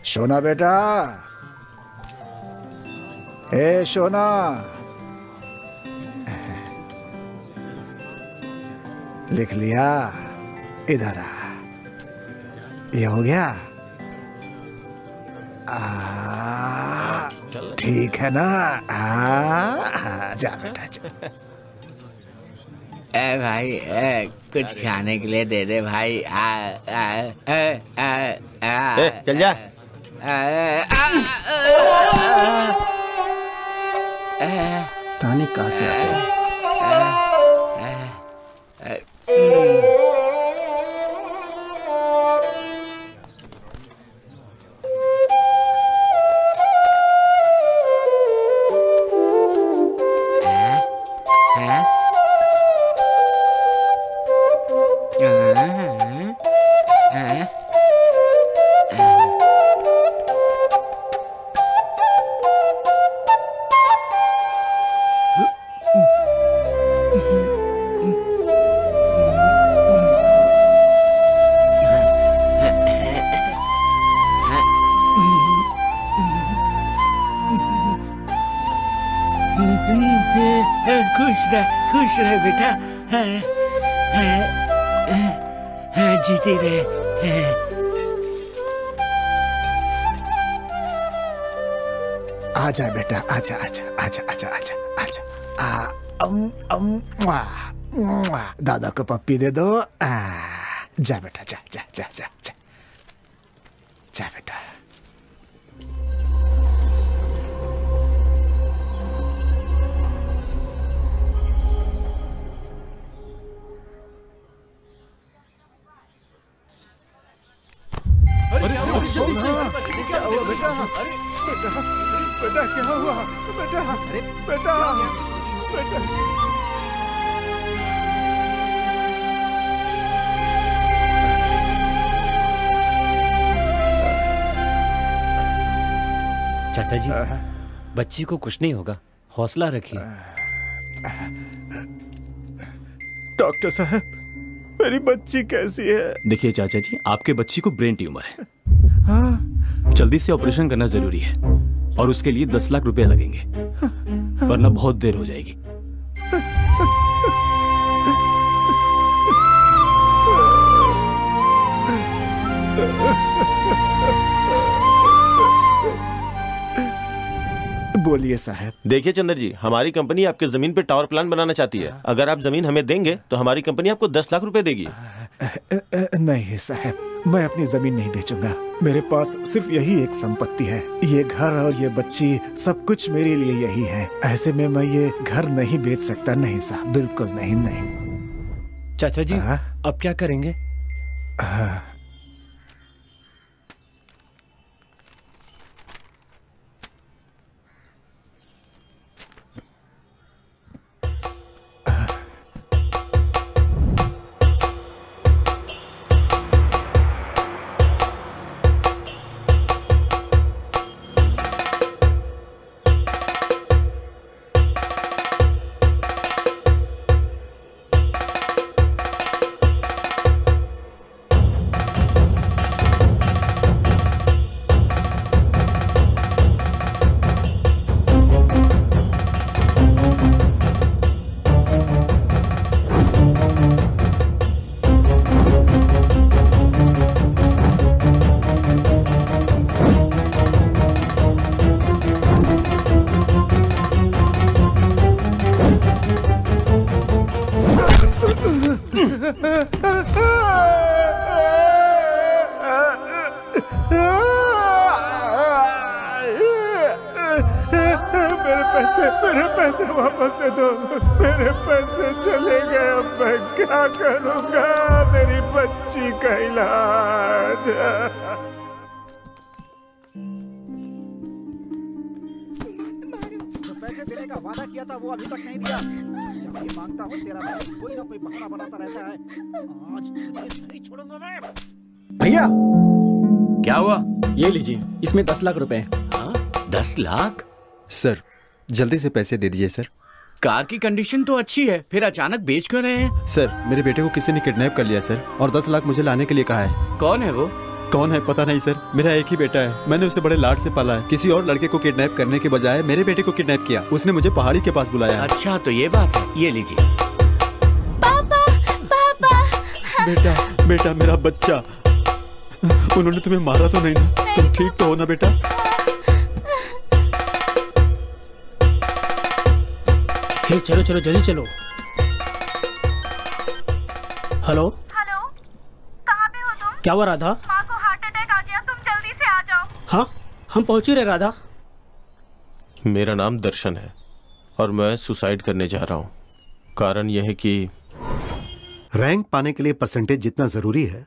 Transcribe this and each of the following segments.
सोना बेटा, ए सोना, लिख लिया? इधर आ, ये हो गया? ठीक है ना? जा बेटा जा। ए भाई, कुछ खाने के लिए दे दे भाई। चल जा। ताने कहाँ से आते हैं? खुश रहे बेटा, जीते रहे। आजा बेटा, आजा आजा आजा आजा आजा आजा। दादा को पप्पी दे दो। जा बेटा, जा जा जा जा जा जा बेटा। क्या हुआ बेटा? बेटा बेटा क्या हुआ? बेटा बेटा बेटा। चाचा जी, बच्ची को कुछ नहीं होगा, हौसला रखिए। डॉक्टर साहब, मेरी बच्ची कैसी है? देखिए चाचा जी, आपके बच्ची को ब्रेन ट्यूमर है। जल्दी से ऑपरेशन करना जरूरी है और उसके लिए 10 लाख रुपए लगेंगे, वरना बहुत देर हो जाएगी। बोलिए साहब। देखिए चंद्र जी, हमारी कंपनी आपके जमीन पे टावर प्लांट बनाना चाहती है। अगर आप जमीन हमें देंगे तो हमारी कंपनी आपको 10 लाख रुपए देगी। नहीं साहब, मैं अपनी जमीन नहीं बेचूंगा। मेरे पास सिर्फ यही एक संपत्ति है। ये घर और ये बच्ची, सब कुछ मेरे लिए यही है। ऐसे में मैं ये घर नहीं बेच सकता। नहीं साहब, बिल्कुल नहीं। नहीं चाचा जी, अब क्या करेंगे? मेरे पैसे वापस दे दो। मेरे पैसे चले गए, अब मैं क्या करूंगा? मेरी बच्ची का इलाज। जो पैसे देने का वादा किया था वो अभी तक नहीं दिया। जब ये मांगता हूँ तेरा भाई कोई ना कोई बहाना बनाता रहता है। आज तुझे नहीं छोड़ूंगा मैं। भैया क्या हुआ? ये लीजिए, इसमें 10 लाख रुपए हैं। 10 लाख? सर जल्दी से पैसे दे दीजिए सर। कार की कंडीशन तो अच्छी है, फिर अचानक बेच क्यों रहे हैं? सर, मेरे बेटे को किसी ने किडनैप कर लिया सर, और 10 लाख मुझे लाने के लिए कहा है। कौन है वो? कौन है पता नहीं सर, मेरा एक ही बेटा है, मैंने उसे बड़े लाड से पाला है। किसी और लड़के को किडनैप करने के बजाय मेरे बेटे को किडनैप किया। उसने मुझे पहाड़ी के पास बुलाया। अच्छा तो ये बात है, ये लीजिए। पापा, पापा। बेटा, बेटा मेरा बच्चा, उन्होंने तुम्हें मारा तो नहीं ना? तुम ठीक तो हो ना बेटा? हे, चलो चलो जल्दी चलो। हेलो हेलो, कहाँ पे हो तुम? क्या हुआ राधा? माँ को हार्ट अटैक आ गया, तुम जल्दी से आ जाओ। हाँ, हम पहुंच ही रहे राधा। मेरा नाम दर्शन है और मैं सुसाइड करने जा रहा हूँ। कारण यह है कि रैंक पाने के लिए परसेंटेज जितना जरूरी है,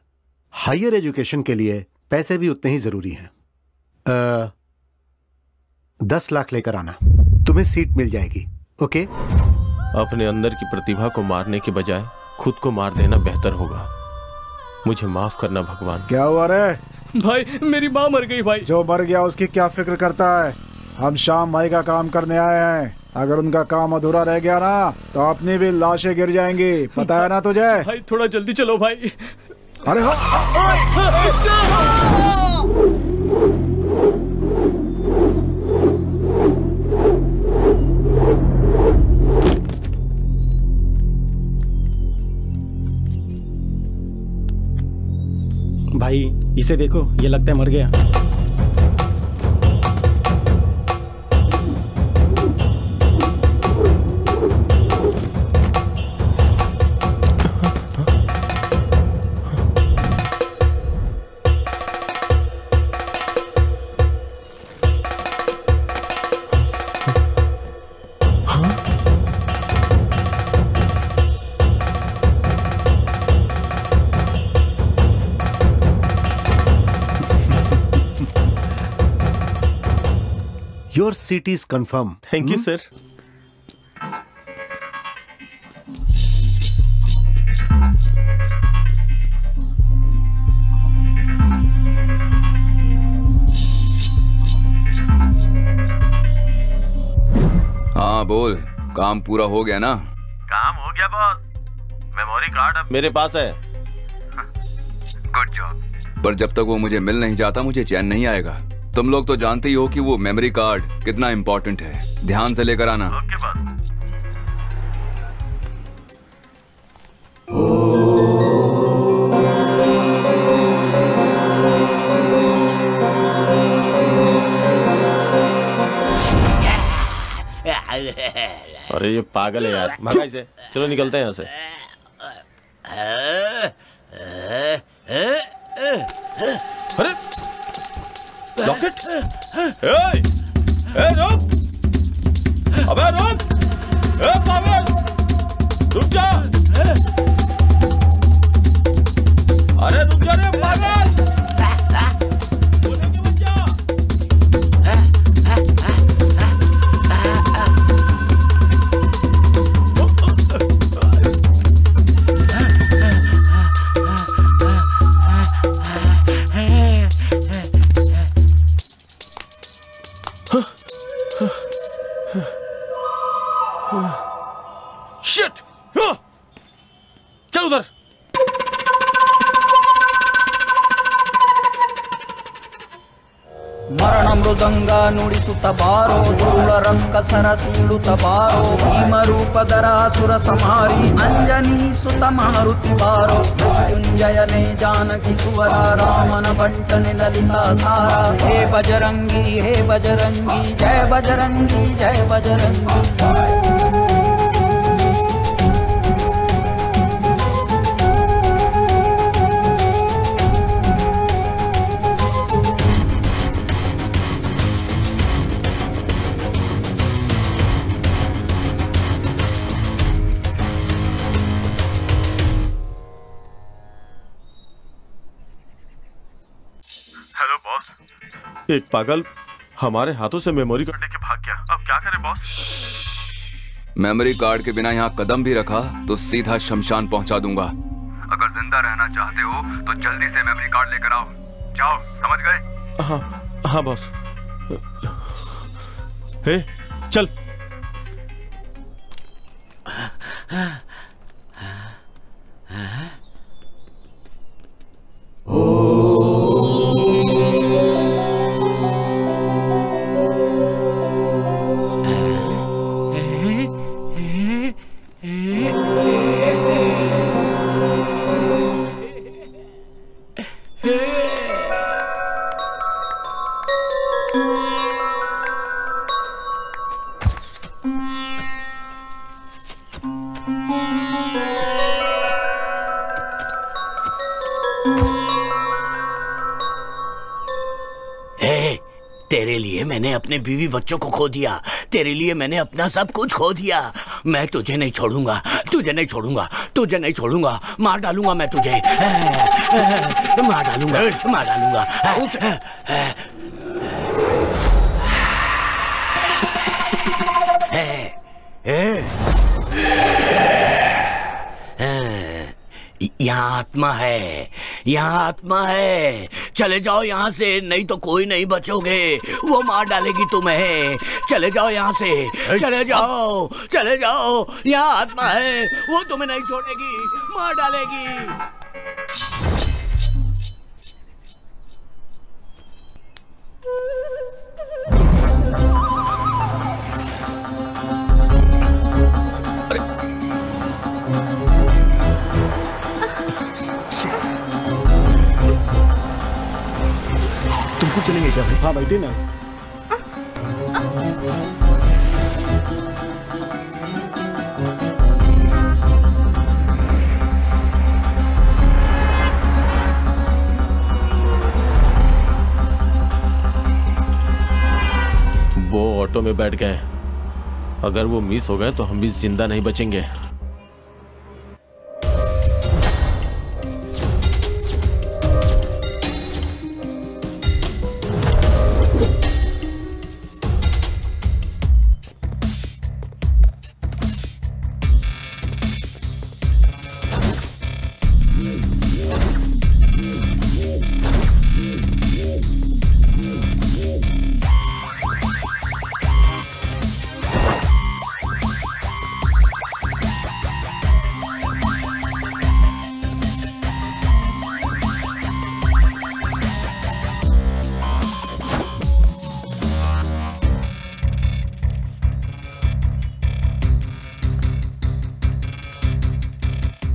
हायर एजुकेशन के लिए पैसे भी उतने ही जरूरी हैं। 10 लाख लेकर आना, तुम्हें सीट मिल जाएगी। ओके? अपने अंदर की प्रतिभा को मारने के बजाय खुद को मार देना बेहतर होगा। मुझे माफ करना भगवान। क्या हुआ रे? भाई, मेरी माँ मर गई भाई। जो मर गया उसकी क्या फिक्र करता है? हम शाम भाई का काम करने आए हैं। अगर उनका काम अधूरा रह गया ना तो अपनी भी लाशें गिर जाएंगी, पता है ना तुझे? भाई थोड़ा जल्दी चलो भाई। अरे भाई इसे देखो, ये लगता है मर गया। Your seat is confirmed. Thank you sir. हाँ बोल, काम पूरा हो गया ना? काम हो गया बॉस, मेमोरी कार्ड अब मेरे पास है। Good job. पर जब तक वो मुझे मिल नहीं जाता मुझे चैन नहीं आएगा। तुम लोग तो जानते ही हो कि वो मेमोरी कार्ड कितना इंपॉर्टेंट है। ध्यान से लेकर आना। Okay boss. अरे ये पागल है यार, भगा इसे। चलो निकलते हैं यहाँ से। अरे लॉकेट! रुक! अबे रुक! पागल! रुक जा! अरे रुक जा रे पागल! शिट! चल उधर। ಮರಣ ಮೃದಂಗ ನುಡಿಸುತ್ತ ಬಾರೋ ಧೂಳ ರಂಕ ಸರಸೀಳುತ್ತ ಬಾರೋ ಭೀಮ ರೂಪದರ ಸುರ ಸಂಹಾರಿ ಅಂಜನಿ ಸುತ ಮಾರುತಿ ಬಾರೋ ಮೃತ್ಯುಂಜಯನೇ ಜಾನಕಿ ಸುವರ ರಾಮನ ಬಂಟನೆ ಲಲಿತಾ ಸಾರ ಹೇ ಬಜರಂಗಿ ಜಯ ಬಜರಂಗಿ ಜಯ ಬಜರಂಗಿ। हेलो बॉस, एक पागल हमारे हाथों से मेमोरी कार्ड लेके भाग गया। अब क्या करें बॉस? मेमोरी कार्ड के बिना यहाँ कदम भी रखा तो सीधा शमशान पहुँचा दूंगा। अगर जिंदा रहना चाहते हो तो जल्दी से मेमोरी कार्ड लेकर आओ। जाओ, समझ गए? हाँ हाँ बॉस। हे चल। तेरे लिए मैंने अपने बीवी बच्चों को खो दिया, तेरे लिए मैंने अपना सब कुछ खो दिया। मैं तुझे नहीं छोड़ूंगा, तुझे नहीं छोड़ूंगा, तुझे नहीं छोड़ूंगा। मार डालूंगा मैं तुझे, मार डालूंगा, मार डालूंगा। यहाँ आत्मा है, यहाँ आत्मा है। चले जाओ यहाँ से, नहीं तो कोई नहीं बचोगे। वो मार डालेगी तुम्हें। चले जाओ यहाँ से, चले जाओ, चले जाओ। यहाँ आत्मा है, वो तुम्हें नहीं छोड़ेगी, मार डालेगी। तुमको चलेंगे क्या? हाँ बैठे ना। वो ऑटो में बैठ गए। अगर वो मिस हो गए तो हम भी जिंदा नहीं बचेंगे।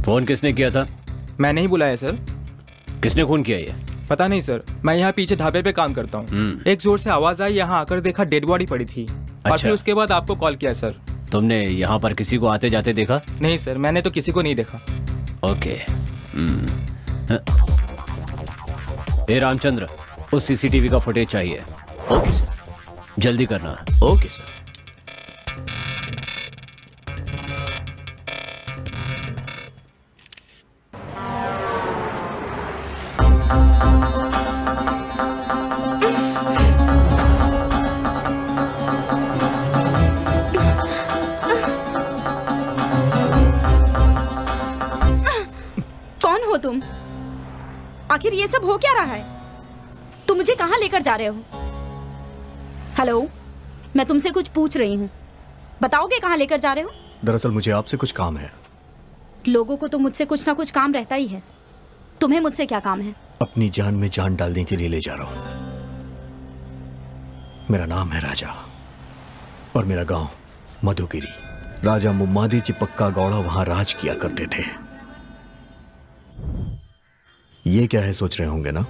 फोन किसने किया था? मैंने ही बुलाया सर। किसने खून किया ये? पता नहीं सर, मैं यहाँ पीछे ढाबे पे काम करता हूँ। एक जोर से आवाज आई, यहाँ आकर देखा डेड बॉडी पड़ी थी। और फिर उसके बाद आपको कॉल किया सर। तुमने यहाँ पर किसी को आते जाते देखा? नहीं सर, मैंने तो किसी को नहीं देखा। ओके। ए रामचंद्र, उस सीसीटीवी का फुटेज चाहिए। Okay sir. जल्दी करना। Okay sir. कौन हो तुम? आखिर ये सब हो क्या रहा है? तुम मुझे कहाँ लेकर जा रहे हो? हेलो, मैं तुमसे कुछ पूछ रही हूँ, बताओगे कहाँ लेकर जा रहे हो? दरअसल मुझे आपसे कुछ काम है। लोगों को तो मुझसे कुछ ना कुछ काम रहता ही है। तुम्हें मुझसे क्या काम है? अपनी जान में जान डालने के लिए ले जा रहा हूँ। मेरा नाम है राजा और मेरा गांव मधुगिरी। राजा मुम्मादी चिपक्का गौड़ा वहां राज किया करते थे। ये क्या है सोच रहे होंगे ना?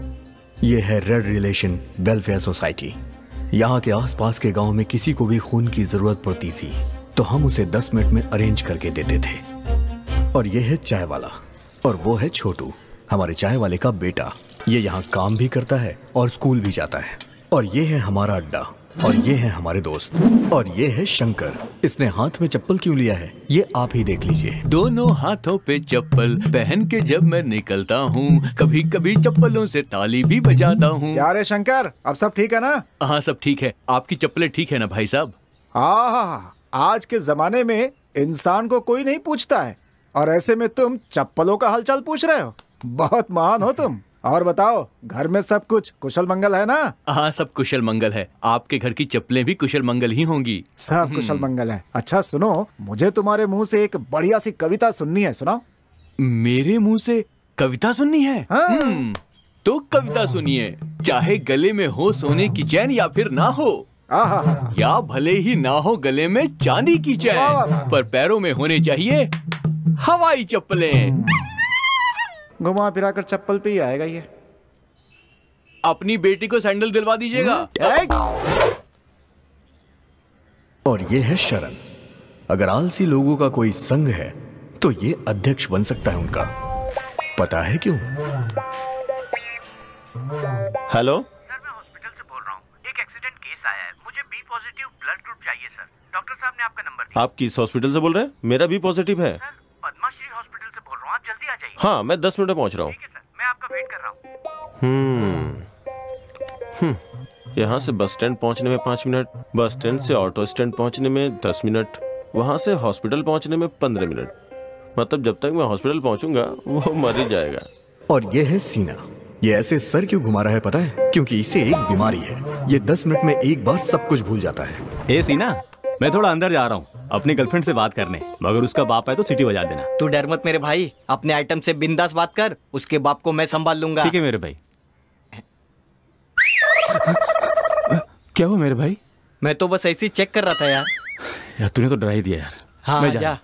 ये है रेड रिलेशन वेलफेयर सोसाइटी। यहाँ के आसपास के गांव में किसी को भी खून की जरूरत पड़ती थी तो हम उसे 10 मिनट में अरेंज करके देते थे। और ये है चाय वाला और वो है छोटू, हमारे चाय वाले का बेटा। ये यहाँ काम भी करता है और स्कूल भी जाता है। और ये है हमारा अड्डा और ये है हमारे दोस्त। और ये है शंकर। इसने हाथ में चप्पल क्यों लिया है ये आप ही देख लीजिए। दोनों हाथों पे चप्पल पहन के जब मैं निकलता हूँ, कभी कभी चप्पलों से ताली भी बजाता हूँ। क्या रे शंकर, अब सब ठीक है ना? हाँ सब ठीक है। आपकी चप्पलें ठीक है ना भाई साहब? हाँ, आज के जमाने में इंसान को कोई नहीं पूछता है और ऐसे में तुम चप्पलों का हालचाल पूछ रहे हो। बहुत महान हो तुम। और बताओ, घर में सब कुछ कुशल मंगल है ना? हाँ, सब कुशल मंगल है। आपके घर की चप्पलें भी कुशल मंगल ही होंगी। सब कुशल मंगल है। अच्छा सुनो, मुझे तुम्हारे मुंह से एक बढ़िया सी कविता सुननी है, सुनाओ। मेरे मुंह से कविता सुननी है? हाँ। तो कविता सुनिए। चाहे गले में हो सोने की चैन या फिर ना हो, या भले ही ना हो गले में चांदी की चैन, पर पैरों में होने चाहिए हवाई चप्पलें। घुमा फिरा कर चप्पल पे ही आएगा ये। अपनी बेटी को सैंडल दिलवा दीजिएगा। और ये है शरण। अगर आलसी लोगों का कोई संघ है तो ये अध्यक्ष बन सकता है उनका। पता है क्यों? हेलो सर, मैं हॉस्पिटल से बोल रहा हूँ। एक एक्सीडेंट केस आया है, मुझे बी पॉजिटिव ब्लड ग्रुप चाहिए सर। डॉक्टर साहब ने आपका नंबर दिया। आप किस हॉस्पिटल से बोल रहे हैं? मेरा भी पॉजिटिव है। सर, पद्माश्री हॉस्पिटल से बोल रहा हूँ, आप जल्दी आ जाइए। हाँ, मैं 10 मिनट में पहुंच रहा हूँ। ठीक है सर, मैं आपका वेट कर रहा हूँ। यहाँ से बस स्टैंड पहुँचने में 5 मिनट, बस स्टैंड से ऑटो स्टैंड पहुँचने में 10 मिनट, वहाँ से हॉस्पिटल पहुँचने में 15 मिनट। मतलब जब तक मैं हॉस्पिटल पहुँचूंगा वो मर ही जाएगा। और ये है सीना। ये ऐसे सर क्यों घुमा रहा है पता है? क्योंकि इसे एक बीमारी है। ये 10 मिनट में एक बार सब कुछ भूल जाता है। ए सीना, मैं थोड़ा अंदर जा रहा हूँ अपनी गर्लफ्रेंड से बात करने, मगर उसका बाप है तो सीटी बजा देना। तू डर मत मेरे भाई, अपने आइटम से बिंदास बात कर, उसके बाप को मैं संभाल लूंगा। ठीक है मेरे भाई। क्या हुआ मेरे भाई? मैं तो बस ऐसे ही चेक कर रहा था यार। यार तूने तो डरा ही दिया यार। हाँ, मैं जा।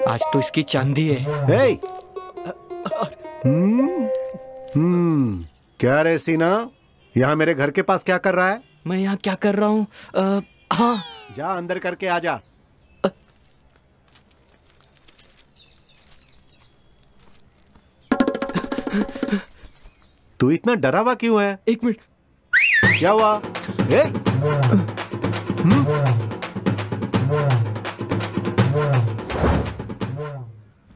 आज तो इसकी चांदी है। क्या रे सीना, यहाँ मेरे घर के पास क्या कर रहा है? मैं यहाँ क्या कर रहा हूँ? हाँ, जा अंदर करके आ जा। तू इतना डरा हुआ क्यों है? एक मिनट, क्या हुआ?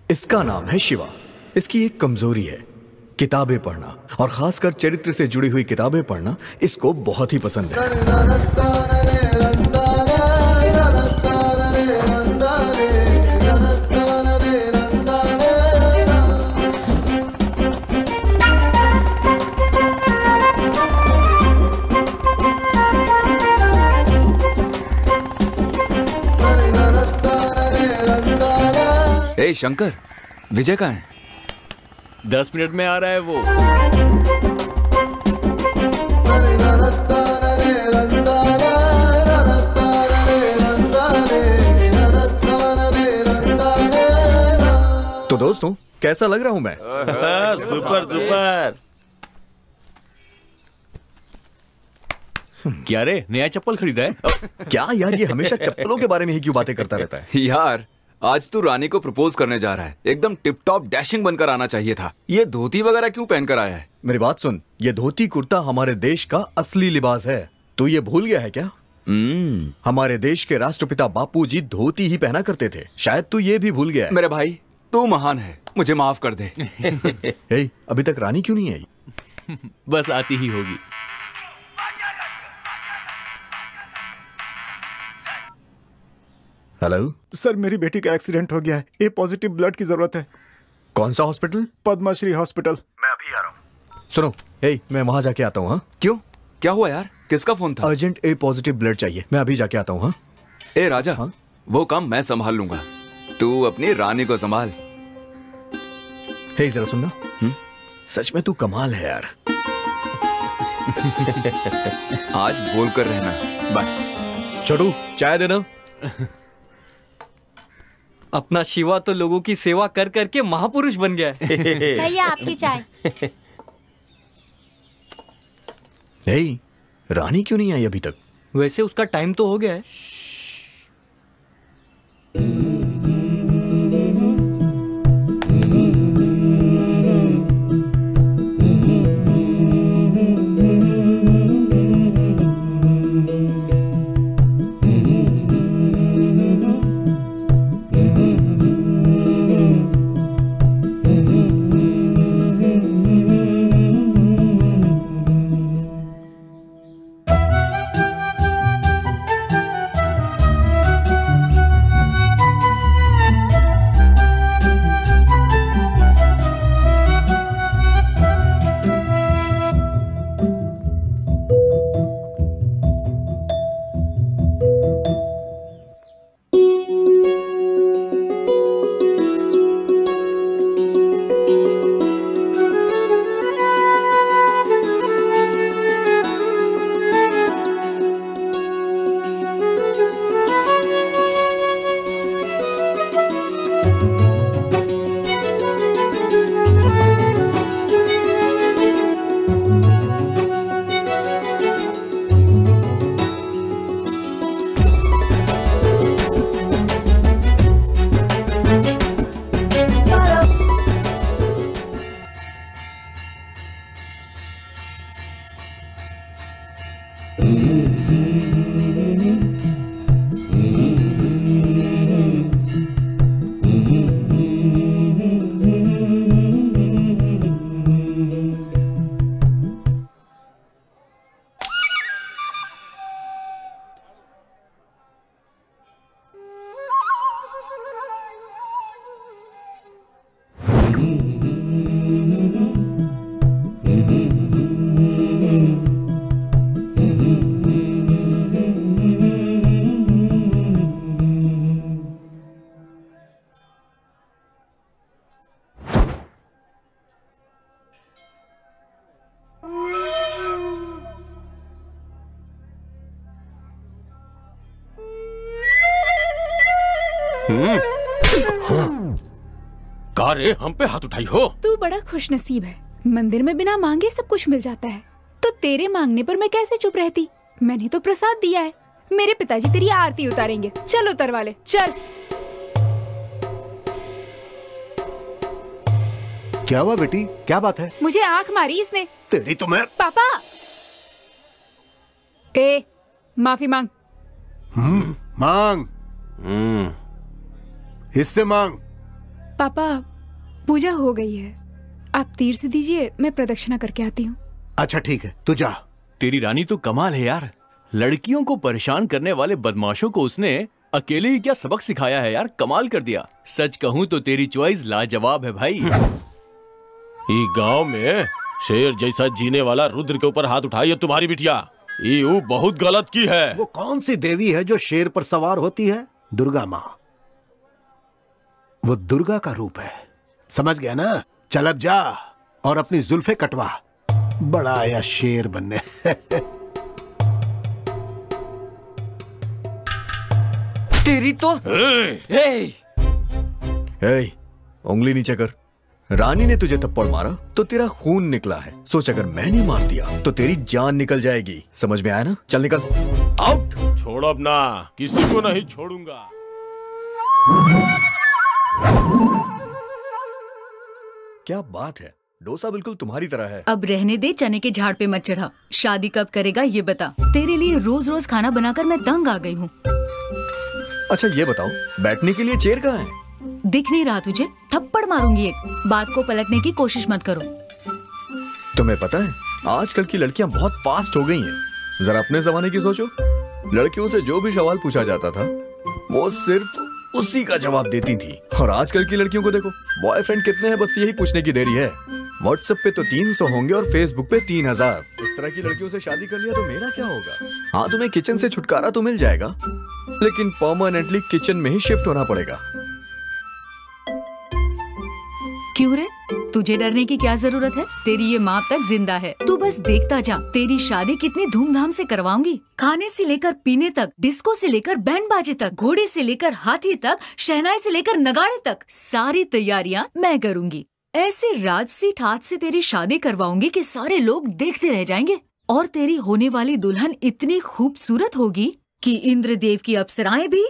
इसका नाम है शिवा। इसकी एक कमजोरी है, किताबें पढ़ना, और खासकर चरित्र से जुड़ी हुई किताबें पढ़ना इसको बहुत ही पसंद है। ए शंकर, विजय कहाँ है? 10 मिनट में आ रहा है वो। तो दोस्तों, कैसा लग रहा हूं मैं? Super super. क्या रे, नया चप्पल खरीदा है? क्या यार, ये हमेशा चप्पलों के बारे में ही क्यों बातें करता रहता है? यार आज तू रानी को प्रपोज करने जा रहा है, एकदम टिप टॉप डैशिंग बनकर आना चाहिए था। ये धोती वगैरह क्यों पहन कर आया है? मेरी बात सुन, ये धोती कुर्ता हमारे देश का असली लिबास है। तू ये भूल गया है क्या? हमारे देश के राष्ट्रपिता बापूजी धोती ही पहना करते थे। शायद तू ये भी भूल गया है। मेरे भाई, तू महान है, मुझे माफ कर दे। अभी तक रानी क्यों नहीं आई? बस आती ही होगी। हेलो सर, मेरी बेटी का एक्सीडेंट हो गया है। ए पॉजिटिव ब्लड की जरूरत है। कौन सा हॉस्पिटल? पद्माश्री हॉस्पिटल। मैं अभी आ रहा हूँ। सुनो, मैं वहां जाके आता हूँ। हाँ, क्यों, क्या हुआ यार? किसका फोन था? अर्जेंट ए पॉजिटिव ब्लड चाहिए, मैं अभी जाके आता हूँ। हाँ? ए राजा, हाँ? वो काम मैं संभाल लूंगा, तू अपनी रानी को संभाल। जरा सुनना, सच में तू कमाल है यार। आज बोल कर रहना। बाय। छोटू, चाय देना। अपना शिवा तो लोगों की सेवा कर करके महापुरुष बन गया है। भैया आपकी चाय। रानी क्यों नहीं आई अभी तक? वैसे उसका टाइम तो हो गया है। रे हम पे हाथ उठाई हो। तू बड़ा खुशनसीब है, मंदिर में बिना मांगे सब कुछ मिल जाता है, तो तेरे मांगने पर मैं कैसे चुप रहती। मैंने तो प्रसाद दिया है, मेरे पिताजी तेरी आरती उतारेंगे। चल उतरवा ले, चल। क्या हुआ बेटी, क्या बात है? मुझे आंख मारी इसने। तेरी तो मैं। पापा ए माफी मांग। मांग। इससे मांग। पापा पूजा हो गई है, आप तीर्थ दीजिए, मैं प्रदक्षिणा करके आती हूँ। अच्छा ठीक है, तू जा। तेरी रानी तो कमाल है यार, लड़कियों को परेशान करने वाले बदमाशों को उसने अकेले ही क्या सबक सिखाया है यार, कमाल कर दिया। सच कहूँ तो तेरी चॉइस लाजवाब है भाई। ये गांव में शेर जैसा जीने वाला रुद्र के ऊपर हाथ उठाई है तुम्हारी बिटिया, ये बहुत गलत की है। वो कौन सी देवी है जो शेर पर सवार होती है? दुर्गा माँ। वो दुर्गा का रूप है, समझ गया ना? चल अब जा और अपनी जुल्फे कटवा, बड़ा आया शेर बनने। तेरी तो उंगली नीचे कर। रानी ने तुझे थप्पड़ मारा तो तेरा खून निकला है, सोच अगर मैंने मार दिया तो तेरी जान निकल जाएगी। समझ में आया ना? चल निकल, आउट। छोड़ अब ना, किसी को नहीं छोड़ूंगा। क्या बात है, डोसा बिल्कुल तुम्हारी तरह है। अब रहने दे, चने के झाड़ पे मत चढ़ा। शादी कब करेगा ये बता, तेरे लिए रोज रोज खाना बनाकर मैं तंग आ गई हूँ। अच्छा ये बताओ, बैठने के लिए चेयर कहाँ है? दिख नहीं रहा तुझे? थप्पड़ मारूंगी एक। बात को पलटने की कोशिश मत करो। तुम्हें पता है आजकल की लड़कियां बहुत फास्ट हो गई हैं। जरा अपने जमाने की सोचो, लड़कियों से जो भी सवाल पूछा जाता था वो सिर्फ उसी का जवाब देती थी। और आजकल की लड़कियों को देखो, बॉयफ्रेंड कितने हैं बस यही पूछने की देरी है। व्हाट्सएप पे तो 300 होंगे और फेसबुक पे 3000। इस तरह की लड़कियों से शादी कर लिया तो मेरा क्या होगा? हाँ तुम्हें किचन से छुटकारा तो मिल जाएगा, लेकिन परमानेंटली किचन में ही शिफ्ट होना पड़ेगा। क्यों रे, तुझे डरने की क्या जरूरत है? तेरी ये माँ तक जिंदा है, तू बस देखता जा। तेरी शादी कितनी धूमधाम से करवाऊंगी। खाने से लेकर पीने तक, डिस्को से लेकर बैंड बाजे तक, घोड़े से लेकर हाथी तक, शहनाई से लेकर नगाड़े तक, सारी तैयारियां मैं करूंगी। ऐसे राजसी ठाट से तेरी शादी करवाऊंगी कि सारे लोग देखते रह जाएंगे। और तेरी होने वाली दुल्हन इतनी खूबसूरत होगी कि इंद्रदेव की अप्सराएं भी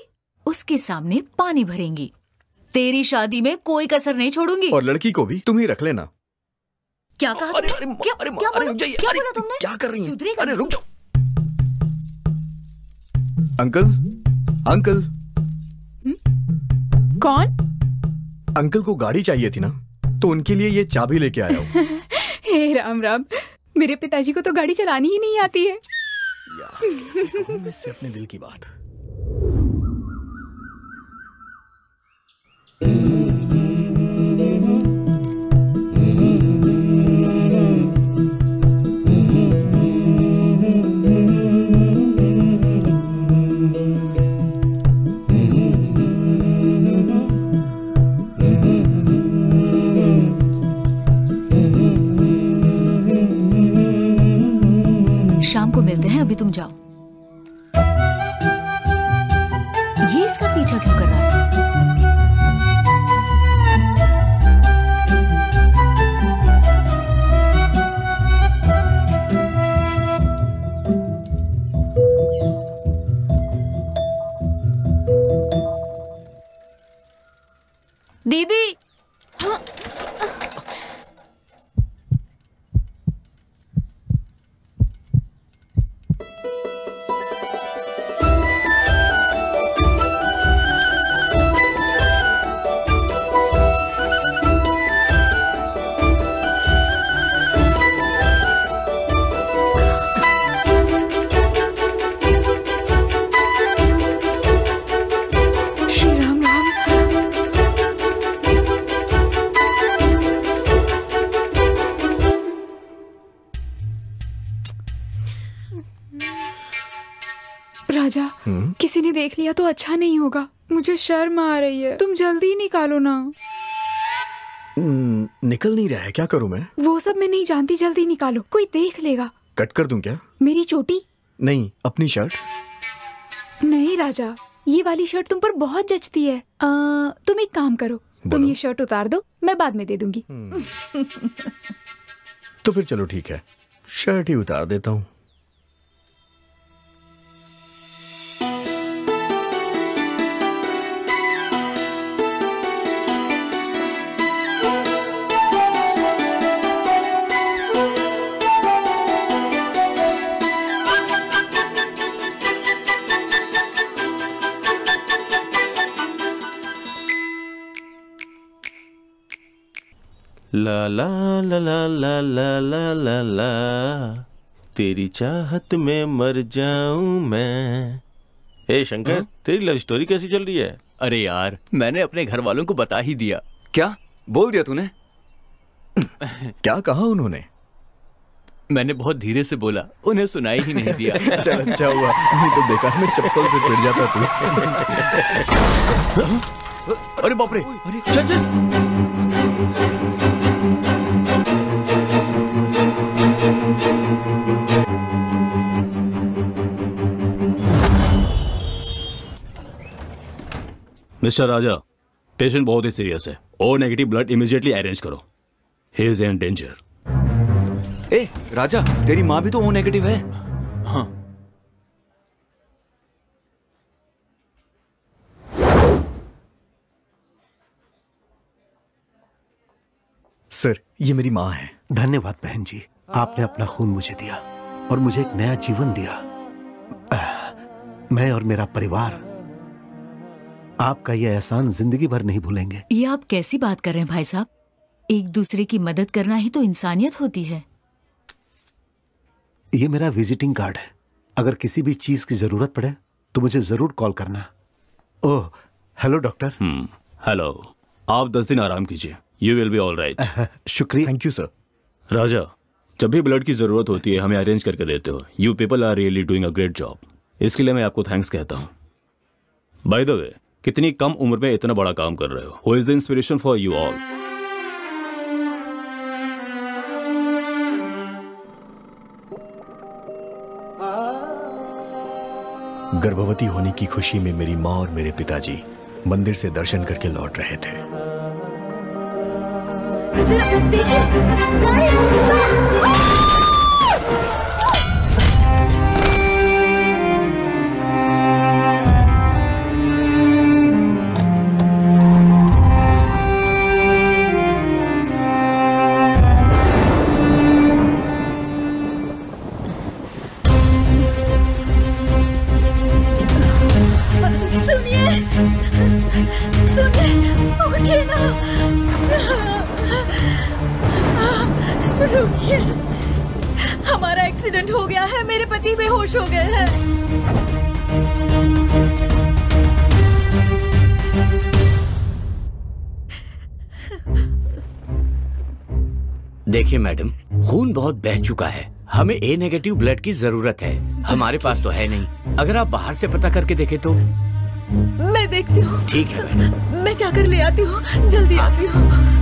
उसके सामने पानी भरेंगी। तेरी शादी में कोई कसर नहीं छोड़ूंगी। और लड़की को भी तुम ही रख लेना। क्या कहा? क्या बोला तुमने? क्या कर रही है? अरे रुक जाओ। Uncle, uncle. कौन? अंकल को गाड़ी चाहिए थी ना, तो उनके लिए ये चाबी लेके आया हूँ। हे राम राम, मेरे पिताजी को तो गाड़ी चलानी ही नहीं आती है। कैसे कहूं मैं इससे अपने दिल की बात। शाम को मिलते हैं, अभी तुम जाओ। ये इसका पीछा क्यों कर रहा है? दीदी, राजा, किसी ने देख लिया तो अच्छा नहीं होगा। मुझे शर्म आ रही है, तुम जल्दी निकालो ना। निकल नहीं रहा है, क्या करूं मैं? वो सब मैं नहीं जानती, जल्दी निकालो, कोई देख लेगा। कट कर दूं क्या? मेरी चोटी? नहीं, अपनी शर्ट। नहीं राजा, ये वाली शर्ट तुम पर बहुत जचती है। तुम एक काम करो, तुम ये शर्ट उतार दो, मैं बाद में दे दूंगी। तो फिर चलो ठीक है, शर्ट ही उतार देता हूँ। ला ला ला ला ला ला ला ला ला, तेरी चाहत में मर जाऊं मैं। ए शंकर, तेरी लव स्टोरी कैसी चल रही है? अरे यार, मैंने अपने घर वालों को बता ही दिया। क्या बोल दिया तूने? क्या कहा उन्होंने? मैंने बहुत धीरे से बोला, उन्हें सुनाई ही नहीं दिया। चल अच्छा हुआ, नहीं तो बेकार में चप्पल से पिट जाता तू। अरे बाप रे, चल चल। मिस्टर राजा, पेशेंट बहुत ही सीरियस है। O negative blood immediately arrange करो। He is in danger. ए राजा, तेरी माँ भी तो ओ नेगेटिव है। हाँ। सर, ये मेरी माँ है। धन्यवाद बहन जी, आपने अपना खून मुझे दिया और मुझे एक नया जीवन दिया। मैं और मेरा परिवार आपका ये एहसान जिंदगी भर नहीं भूलेंगे। ये आप कैसी बात कर रहे हैं भाई साहब? एक दूसरे की मदद करना ही तो इंसानियत होती है। ये मेरा विजिटिंग कार्ड है, अगर किसी भी चीज की जरूरत पड़े तो मुझे जरूर कॉल करना। Oh hello doctor. हेलो, आप 10 दिन आराम कीजिए, you will be all right. शुक्रिया। Thank you sir. राजा, जब भी ब्लड की जरूरत होती है हमें अरेंज करके देते हो। You people are really doing a great job. इसके लिए मैं आपको थैंक्स कहता हूँ। बाय द वे, कितनी कम उम्र में इतना बड़ा काम कर रहे हो। Who is the inspiration for you all? गर्भवती होने की खुशी में मेरी माँ और मेरे पिताजी मंदिर से दर्शन करके लौट रहे थे। रुकिए, हमारा एक्सीडेंट हो गया है, मेरे पति बेहोश हो गए हैं। देखिए मैडम, खून बहुत बह चुका है, हमें ए नेगेटिव ब्लड की जरूरत है। हमारे पास तो है नहीं, अगर आप बाहर से पता करके देखें तो। मैं देखती हूँ। ठीक है मैडम। मैं जाकर ले आती हूँ, जल्दी आती हूँ।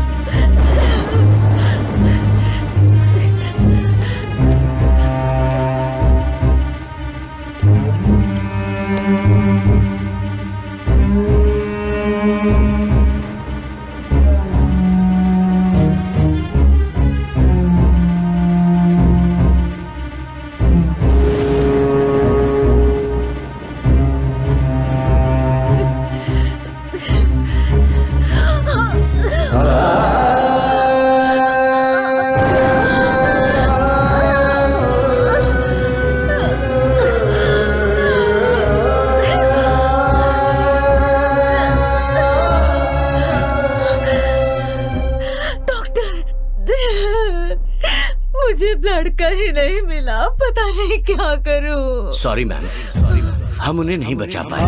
कहीं नहीं मिला, पता नहीं क्या करूं। सॉरी मैम, सॉरी मैम, हम उन्हें नहीं बचा पाए।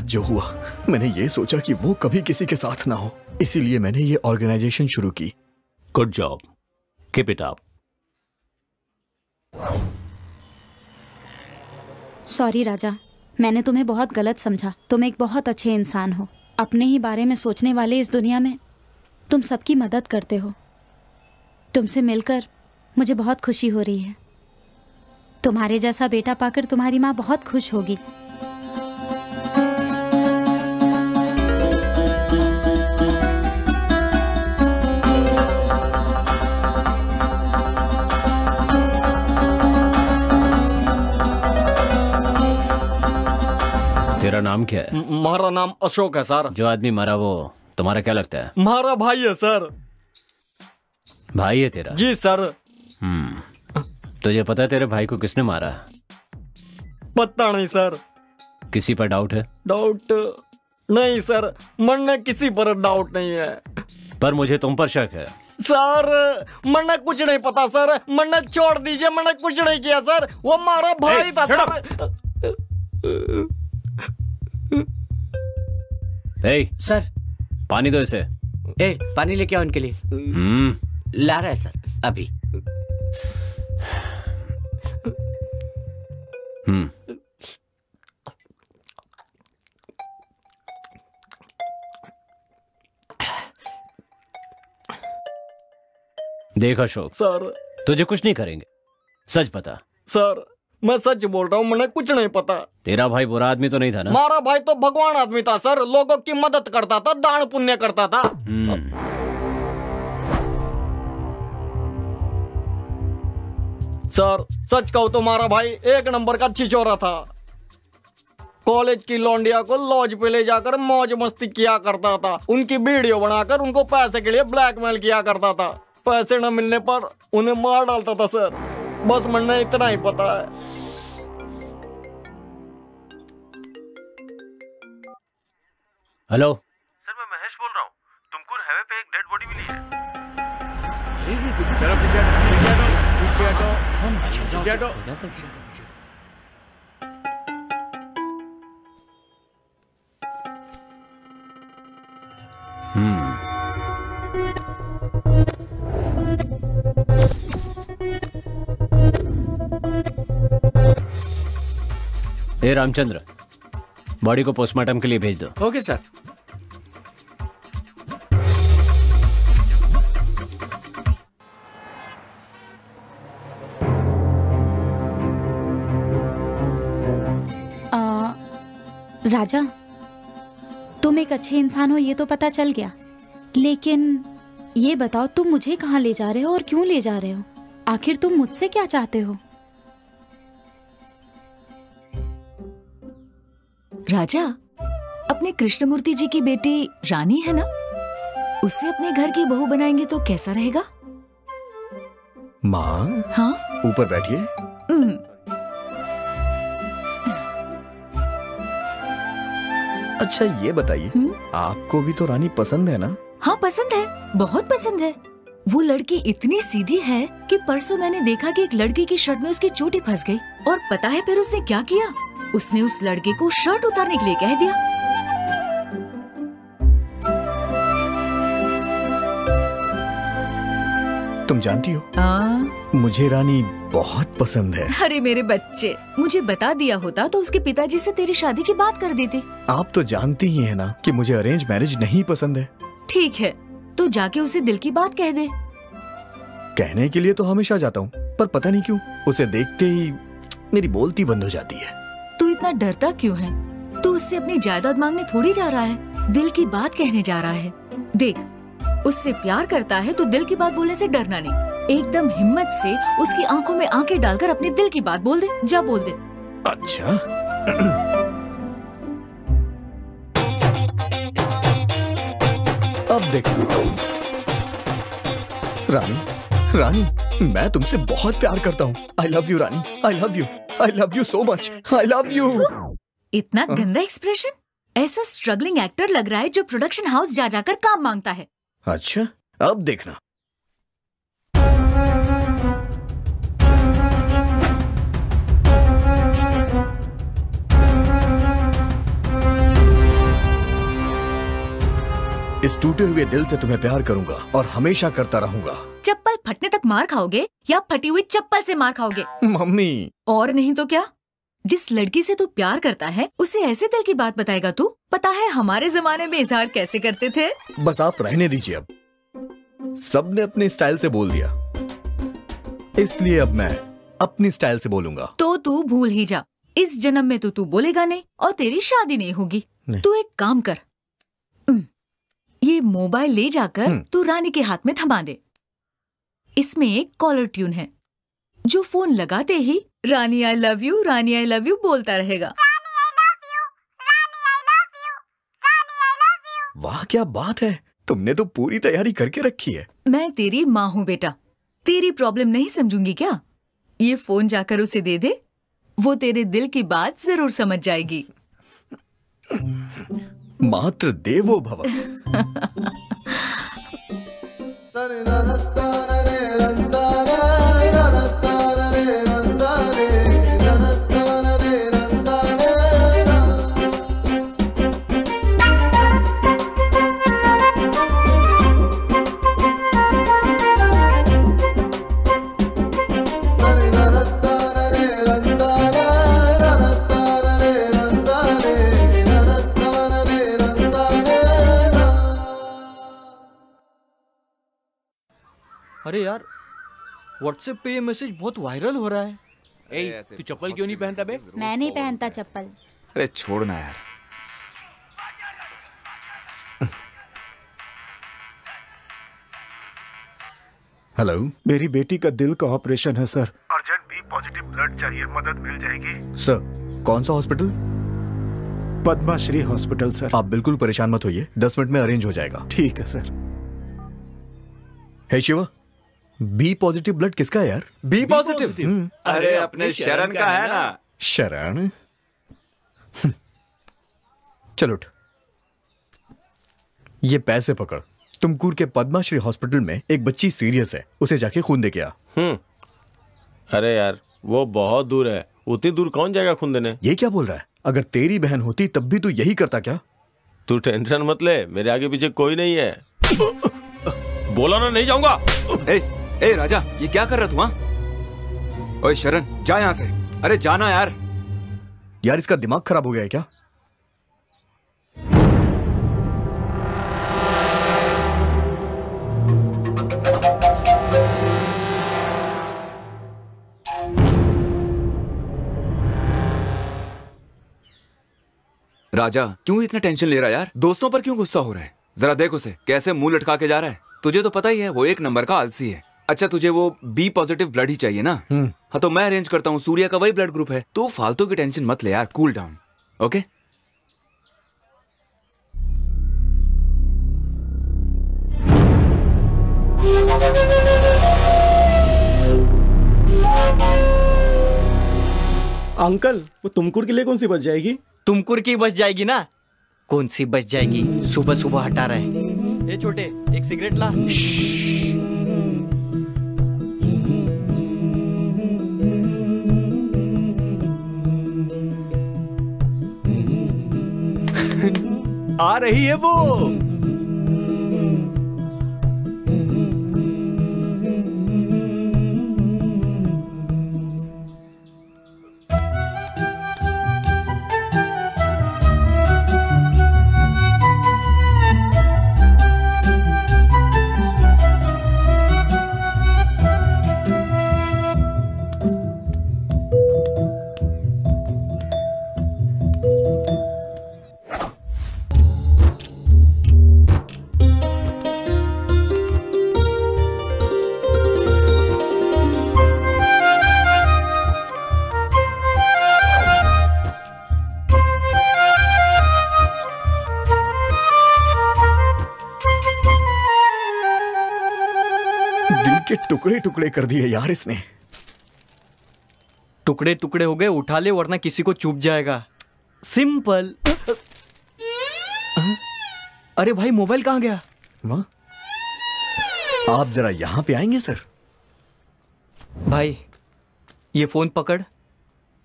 जो हुआ, मैंने ये सोचा कि वो कभी किसी के साथ ना हो, इसीलिए मैंने ये ऑर्गेनाइजेशन शुरू की। Good job, keep it up. Sorry Raja, मैंने तुम्हें बहुत गलत समझा। तुम एक बहुत अच्छे इंसान हो। अपने ही बारे में सोचने वाले इस दुनिया में तुम सबकी मदद करते हो। तुमसे मिलकर मुझे बहुत खुशी हो रही है। तुम्हारे जैसा बेटा पाकर तुम्हारी माँ बहुत खुश होगी। तेरा नाम क्या है? हमारा नाम अशोक है सर। जो आदमी मरा वो तुम्हारा क्या लगता है? हमारा भाई है सर। भाई है तेरा? जी सर। तुझे पता है तेरे भाई को किसने मारा? पता नहीं सर। किसी पर डाउट है? डाउट नहीं सर, मन किसी पर डाउट नहीं है। पर मुझे तुम पर शक है। सर मैंने कुछ नहीं पता सर, मैंने छोड़ दीजिए, मैंने कुछ नहीं किया सर, वो हमारा भाई था सर। पानी दो इसे। पानी लेके आओ इनके लिए। ला रहा है सर अभी। देख अशोक सर, तुझे कुछ नहीं करेंगे, सच बता। सर मैं सच बोल रहा हूँ, मैंने कुछ नहीं पता। तेरा भाई बुरा आदमी तो नहीं था ना? हमारा भाई तो भगवान आदमी था सर, लोगों की मदद करता था, दान पुण्य करता था। सर सच कहूँ तो हमारा भाई एक नंबर का छिछोरा था। कॉलेज की लौंडिया को लॉज पे ले जाकर मौज मस्ती किया करता था, उनकी वीडियो बनाकर उनको पैसे के लिए ब्लैकमेल किया करता था। पैसे न मिलने पर उन्हें मार डालता था सर। बस मैंने इतना ही पता है। हेलो सर, मैं महेश बोल रहा हूँ। तुमकुर हाईवे पे एक डेड बॉडी मिली है। ए रामचंद्र, बॉडी को पोस्टमार्टम के लिए भेज दो। Okay sir. राजा, तुम एक अच्छे इंसान हो ये तो पता चल गया, लेकिन ये बताओ तुम मुझे कहाँ ले जा रहे हो और क्यों ले जा रहे हो? आखिर तुम मुझसे क्या चाहते हो? राजा, अपने कृष्णमूर्ति जी की बेटी रानी है ना, उसे अपने घर की बहू बनाएंगे तो कैसा रहेगा? माँ, हाँ, ऊपर बैठिए। अच्छा ये बताइए, आपको भी तो रानी पसंद है ना? हाँ पसंद है, बहुत पसंद है। वो लड़की इतनी सीधी है कि परसों मैंने देखा कि एक लड़के की शर्ट में उसकी चोटी फंस गई, और पता है फिर उसने क्या किया? उसने उस लड़के को शर्ट उतारने के लिए कह दिया। तुम जानती हो, मुझे रानी बहुत पसंद है। अरे मेरे बच्चे, मुझे बता दिया होता तो उसके पिताजी से तेरी शादी की बात कर देती। आप तो जानती ही है ना कि मुझे अरेंज मैरिज नहीं पसंद है। ठीक है, तो जाके उसे दिल की बात कह दे। कहने के लिए तो हमेशा जाता हूँ, पर पता नहीं क्यों उसे देखते ही मेरी बोलती बंद हो जाती है। तू इतना डरता क्यों है? तू उससे अपनी जायदाद मांगने थोड़ी जा रहा है, दिल की बात कहने जा रहा है। देख, उससे प्यार करता है तो दिल की बात बोलने से डरना नहीं। एकदम हिम्मत से उसकी आंखों में आंखें डालकर अपने दिल की बात बोल दे। जा बोल दे। अच्छा अब देख रानी, रानी मैं तुमसे बहुत प्यार करता हूँ। आई love you Rani, I love you, I love you so much, I love you. इतना गंदा एक्सप्रेशन, ऐसा स्ट्रगलिंग एक्टर लग रहा है जो प्रोडक्शन हाउस जा जाकर काम मांगता है। अच्छा अब देखना। इस टूटे हुए दिल से तुम्हें प्यार करूंगा और हमेशा करता रहूंगा। चप्पल फटने तक मार खाओगे या फटी हुई चप्पल से मार खाओगे? मम्मी। और नहीं तो क्या? जिस लड़की से तू प्यार करता है उसे ऐसे दिल की बात बताएगा तू? पता है हमारे जमाने में इजहार कैसे करते थे? बस आप रहने दीजिए, अब सबने अपने स्टाइल से बोल दिया, इसलिए अब मैं अपनी स्टाइल से बोलूंगा। तो तू भूल ही जा, इस जन्म में तो तू बोलेगा नहीं और तेरी शादी नहीं होगी। तू एक काम कर, ये मोबाइल ले जाकर तू रानी के हाथ में थमा दे। इसमें एक कॉलर ट्यून है जो फोन लगाते ही Rani I love you, Rani I love you बोलता रहेगा। वाह क्या बात है, तुमने तो पूरी तैयारी करके रखी है। मैं तेरी माँ हूँ बेटा, तेरी प्रॉब्लम नहीं समझूंगी क्या? ये फोन जाकर उसे दे दे, वो तेरे दिल की बात जरूर समझ जाएगी। मात्र देवो भव। अरे यार, व्हाट्सएप पे ये मैसेज बहुत वायरल हो रहा है। ए, तू चप्पल क्यों नहीं पहनता बे? मैं नहीं पहनता चप्पल। अरे छोड़ना यार। हेलो, मेरी बेटी का दिल का ऑपरेशन है sir. Urgent B positive blood चाहिए, मदद मिल जाएगी? सर, कौन सा हॉस्पिटल? Padma Shri hospital sir. आप बिल्कुल परेशान मत होइए, 10 मिनट में अरेंज हो जाएगा। ठीक है सर। हे शिवा, बी पॉजिटिव ब्लड किसका है यार? B positive? अरे अपने शरण का है ना। शरण? चलो उठ, ये पैसे पकड़। तुमकुर के पद्माश्री हॉस्पिटल में एक बच्ची सीरियस है, उसे जाके खून दे के आ। अरे यार वो बहुत दूर है, उतनी दूर कौन जाएगा खून देने? ये क्या बोल रहा है? अगर तेरी बहन होती तब भी तू यही करता क्या? तू टेंशन मत ले, मेरे आगे पीछे कोई नहीं है। बोला ना नहीं जाऊंगा। ए राजा, ये क्या कर रहा तू? हाँ, ओए शरण जा यहाँ से। अरे जाना यार। यार इसका दिमाग खराब हो गया है क्या? राजा क्यों इतना टेंशन ले रहा है यार? दोस्तों पर क्यों गुस्सा हो रहा है? जरा देख उसे कैसे मुंह लटका के जा रहा है। तुझे तो पता ही है वो एक नंबर का आलसी है। अच्छा तुझे वो बी पॉजिटिव ब्लड ही चाहिए ना? हाँ तो मैं अरेंज करता हूँ, सूर्या का वही ब्लड ग्रुप है। तू फालतू की टेंशन मत ले यार, कूल डाउन। ओके अंकल, वो तुमकुर के लिए कौन सी बच जाएगी? तुमकुर की बच जाएगी ना। कौन सी बच जाएगी? सुबह सुबह हटा रहे। ए छोटे, एक सिगरेट ला। आ रही है वो। टुकड़े टुकड़े कर दिए यार इसने। टुकड़े टुकड़े हो गए, उठा ले वरना किसी को चुभ जाएगा। सिंपल। अरे भाई मोबाइल कहाँ गया? आप जरा यहां पे आएंगे सर? भाई ये फोन पकड़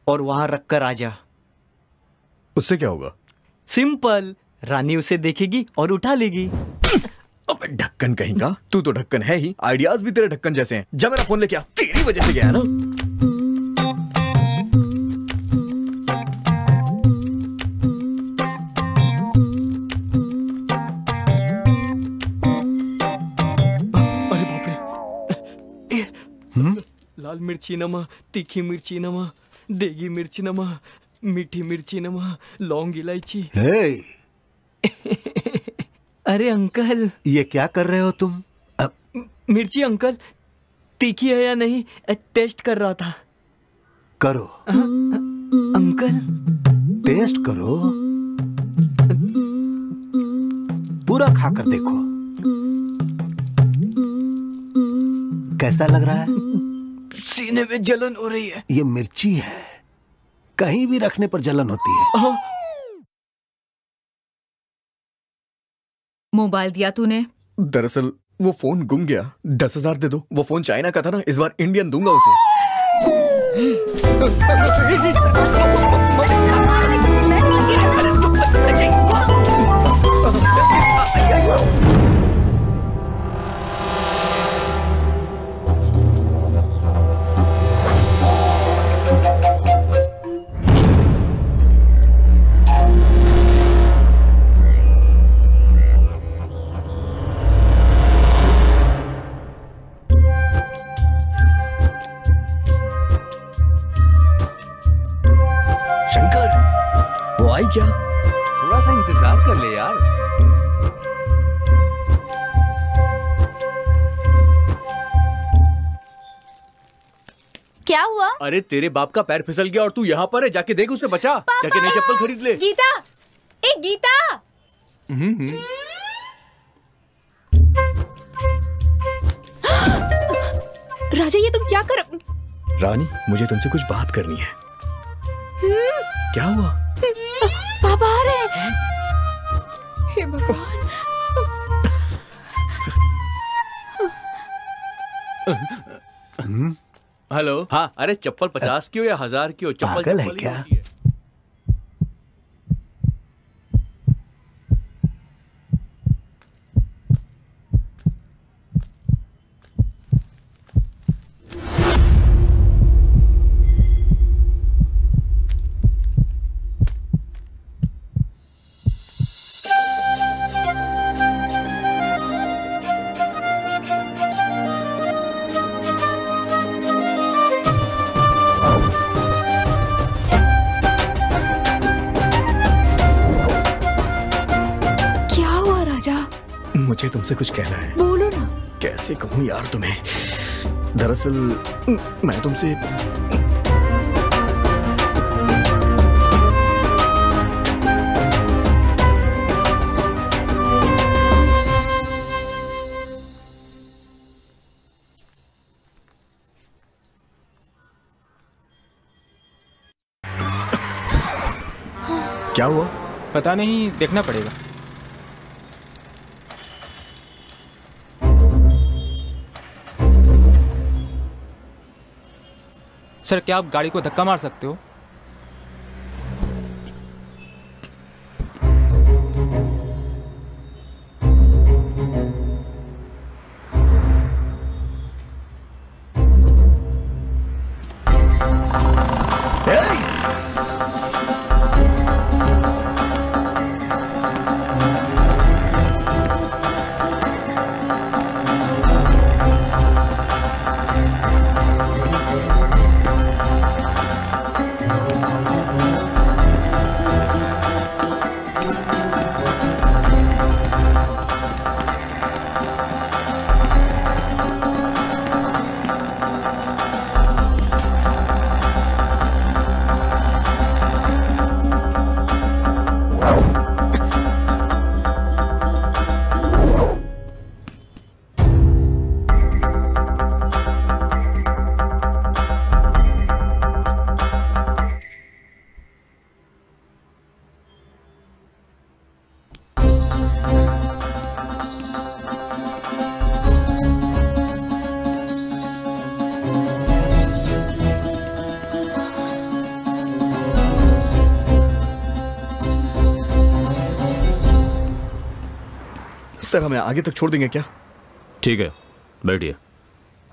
और वहां रख कर आ जा। उससे क्या होगा? सिंपल, रानी उसे देखेगी और उठा लेगी। अबे ढक्कन कहीं का, तू तो ढक्कन है ही, आइडियाज भी तेरे ढक्कन जैसे हैं। जब मेरा फोन लेके आ, तेरी वजह से गया है ना। अरे बाप रे। लाल मिर्ची नमा, तीखी मिर्ची नमा, देगी मिर्ची नमा, मीठी मिर्ची नमा, लौंग इलायची। अरे अंकल, ये क्या कर रहे हो तुम? मिर्ची अंकल तीखी है या नहीं टेस्ट कर रहा था। करो अंकल, टेस्ट करो, पूरा खाकर देखो कैसा लग रहा है। सीने में जलन हो रही है। ये मिर्ची है, कहीं भी रखने पर जलन होती है। मोबाइल दिया तूने? दरअसल वो फोन गुम गया। 10,000 दे दो। वो फोन चाइना का था ना, इस बार इंडियन दूंगा उसे। आई क्या? थोड़ा सा इंतजार कर ले यार। क्या हुआ? अरे तेरे बाप का पैर फिसल गया और तू यहाँ पर है, जाके देख उसे बचा। जाके नई चप्पल खरीद ले। गीता, ए गीता। राजा ये तुम क्या कर? रानी मुझे तुमसे कुछ बात करनी है। क्या हुआ? पापा आ रहे हैं। हे भगवान। हेलो। हाँ, अरे चप्पल 50 की हो या 1000 की हो, चप्पल पागल है चप्पल ही क्या? होती है। मुझे तुमसे कुछ कहना है। बोलो ना। कैसे कहूँ यार तुम्हें? दरअसल मैं तुमसे क्या हुआ? पता नहीं, देखना पड़ेगा। सर क्या आप गाड़ी को धक्का मार सकते हो? सर हमें आगे तक छोड़ देंगे क्या? ठीक है, बैठिए।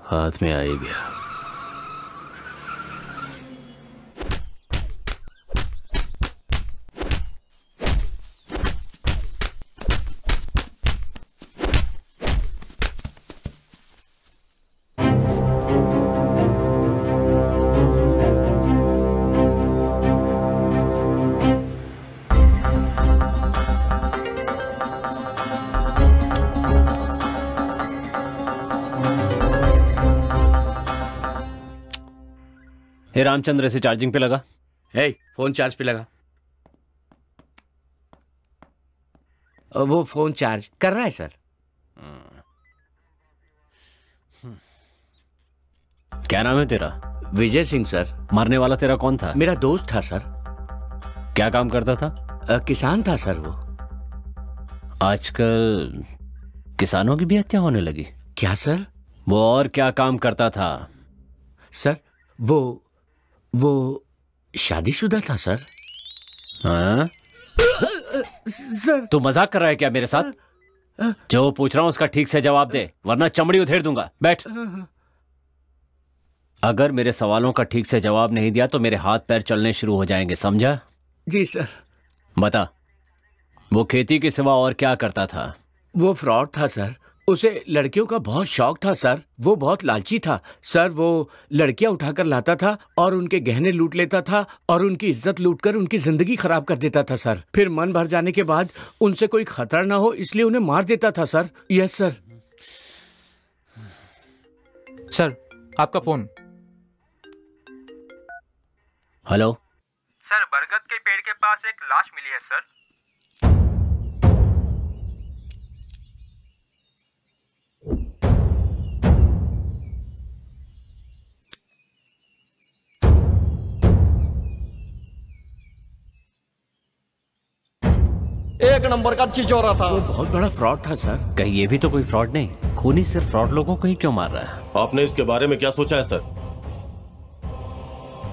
हाथ में आ ही गया। हे रामचंद्र, इसे चार्जिंग पे लगा। हे, फोन चार्ज पे लगा। वो फोन चार्ज कर रहा है सर। क्या नाम है तेरा? विजय सिंह सर। मरने वाला तेरा कौन था? मेरा दोस्त था सर। क्या काम करता था? किसान था सर वो। आजकल किसानों की भी हत्या होने लगी। क्या सर? वो और क्या काम करता था? सर वो शादीशुदा था सर। हाँ? सर तू मजाक कर रहा है क्या मेरे साथ? जो पूछ रहा हूं उसका ठीक से जवाब दे, वरना चमड़ी उधेड़ दूंगा। बैठ। अगर मेरे सवालों का ठीक से जवाब नहीं दिया तो मेरे हाथ पैर चलने शुरू हो जाएंगे, समझा? जी सर। बता, वो खेती के सिवा और क्या करता था? वो फ्रॉड था सर। उसे लड़कियों का बहुत शौक था सर। वो बहुत लालची था सर। वो लड़कियां उठाकर लाता था और उनके गहने लूट लेता था और उनकी इज्जत लूटकर उनकी जिंदगी खराब कर देता था सर। फिर मन भर जाने के बाद उनसे कोई खतरा ना हो इसलिए उन्हें मार देता था सर। Yes sir. सर, आपका फोन। हेलो सर, बरगद के पेड़ के पास एक लाश मिली है सर। एक नंबर का चिचोरा था। वो बहुत बड़ा फ्रॉड था सर। कहीं ये भी तो कोई फ्रॉड नहीं? खूनी सिर्फ फ्रॉड लोगों को ही क्यों मार रहा है? आपने इसके बारे में क्या सोचा है सर?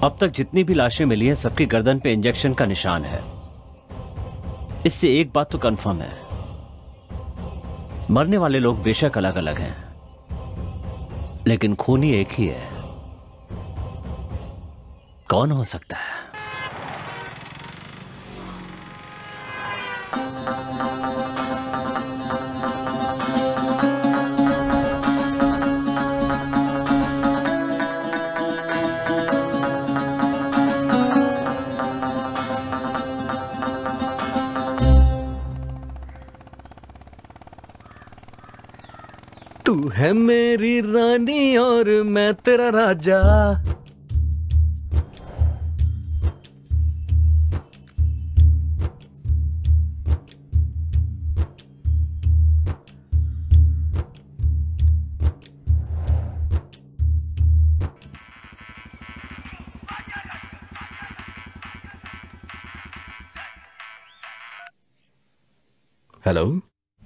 अब तक जितनी भी लाशें मिली हैं सबकी गर्दन पे इंजेक्शन का निशान है। इससे एक बात तो कंफर्म है, मरने वाले लोग बेशक अलग अलग हैं, लेकिन खूनी एक ही है। कौन हो सकता है? तू है मेरी रानी और मैं तेरा राजा। हेलो।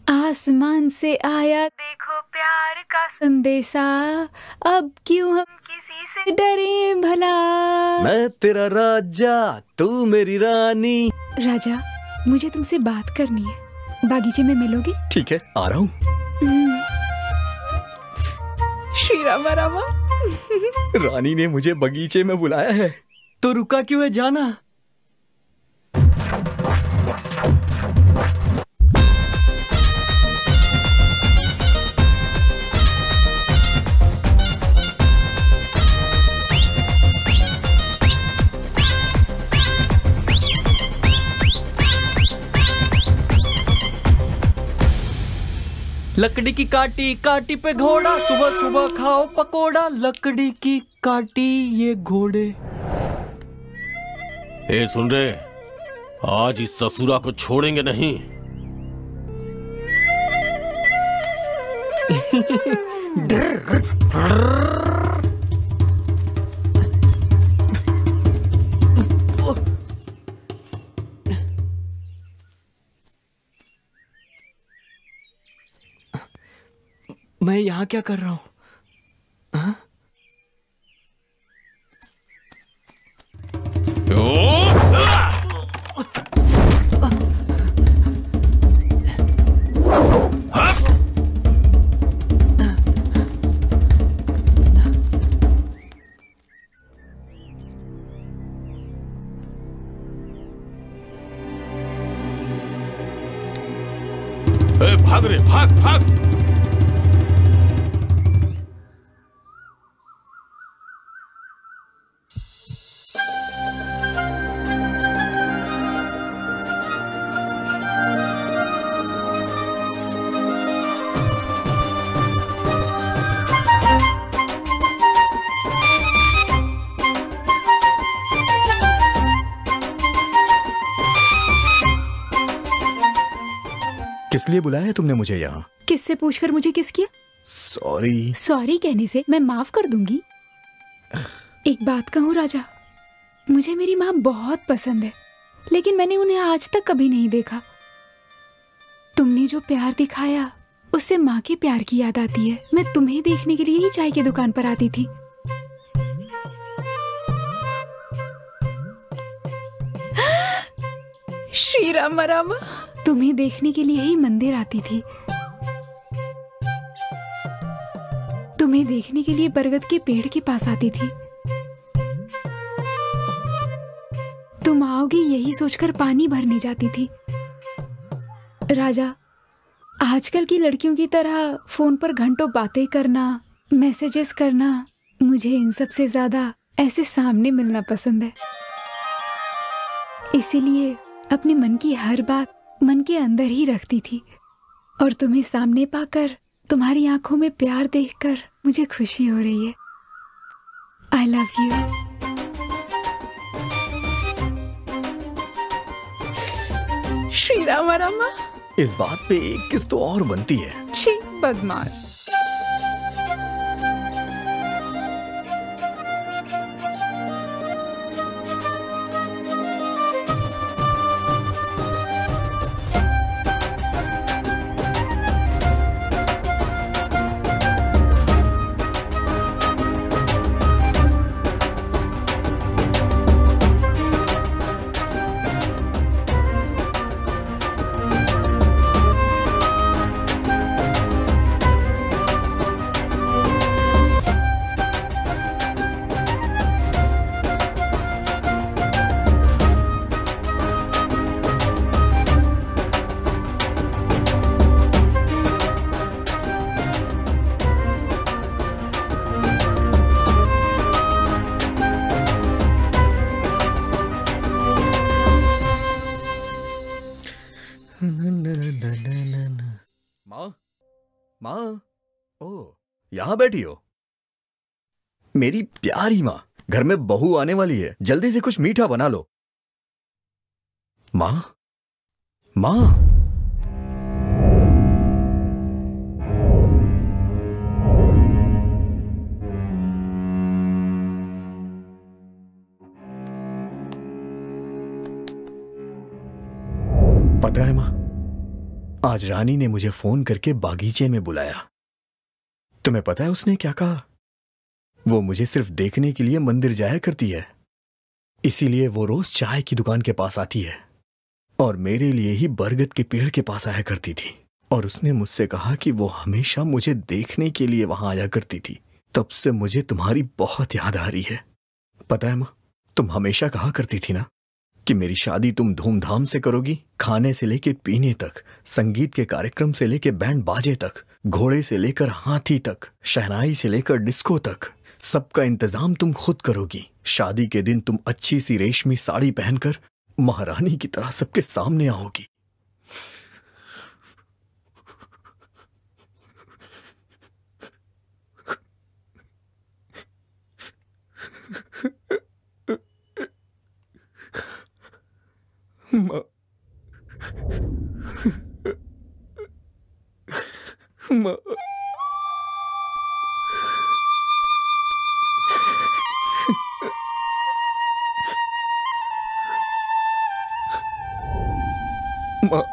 आसमान से आया देखो प्यार का संदेशा, अब क्यों हम किसी से डरे भला। मैं तेरा राजा, तू मेरी रानी। राजा, मुझे तुमसे बात करनी है। बागीचे में मिलोगे? ठीक है, आ रहा हूँ। श्री रामा रामा। रानी ने मुझे बगीचे में बुलाया है। तो रुका क्यों है, जाना। लकड़ी की काटी काटी पे घोड़ा, सुबह सुबह खाओ पकोड़ा। लकड़ी की काटी ये घोड़े। ए सुन रहे, आज इस ससुरा को छोड़ेंगे नहीं। मैं यहाँ क्या कर रहा हूँ? भाग रे, भाग भाग। किस लिए बुलाया है तुमने मुझे यहाँ? किससे पूछकर मुझे किस किया? सॉरी। सॉरी कहने से मैं माफ कर दूंगी। एक बात कहूँ राजा, मुझे मेरी माँ बहुत पसंद है, लेकिन मैंने उन्हें आज तक कभी नहीं देखा। तुमने जो प्यार दिखाया उससे माँ के प्यार की याद आती है। मैं तुम्हें देखने के लिए ही चाय की दुकान पर आती थी। श्री राम राम। तुम्हें देखने के लिए ही मंदिर आती थी। तुम्हें देखने के लिए बरगद के पेड़ के पास आती थी। तुम आओगे यही सोचकर पानी भरने जाती थी। राजा, आजकल की लड़कियों की तरह फोन पर घंटों बातें करना, मैसेजेस करना, मुझे इन सब से ज्यादा ऐसे सामने मिलना पसंद है। इसीलिए अपने मन की हर बात मन के अंदर ही रखती थी, और तुम्हें सामने पाकर, तुम्हारी आंखों में प्यार देखकर मुझे खुशी हो रही है। आई लव यू। श्री राम रामा। इस बात पे एक किस तो और बनती है। छी बदमाश। माँ, ओ यहाँ बैठी हो? मेरी प्यारी माँ, घर में बहू आने वाली है, जल्दी से कुछ मीठा बना लो। माँ, माँ। पता है माँ, आज रानी ने मुझे फोन करके बागीचे में बुलाया। तुम्हें पता है उसने क्या कहा? वो मुझे सिर्फ देखने के लिए मंदिर जाया करती है, इसीलिए वो रोज चाय की दुकान के पास आती है, और मेरे लिए ही बरगद के पेड़ के पास आया करती थी। और उसने मुझसे कहा कि वो हमेशा मुझे देखने के लिए वहां आया करती थी। तब से मुझे तुम्हारी बहुत याद आ रही है। पता है माँ, तुम हमेशा कहा करती थी ना कि मेरी शादी तुम धूमधाम से करोगी, खाने से लेके पीने तक, संगीत के कार्यक्रम से लेके बैंड बाजे तक, घोड़े से लेकर हाथी तक, शहनाई से लेकर डिस्को तक, सबका इंतजाम तुम खुद करोगी। शादी के दिन तुम अच्छी सी रेशमी साड़ी पहनकर महारानी की तरह सबके सामने आओगी। माँ, माँ, माँ,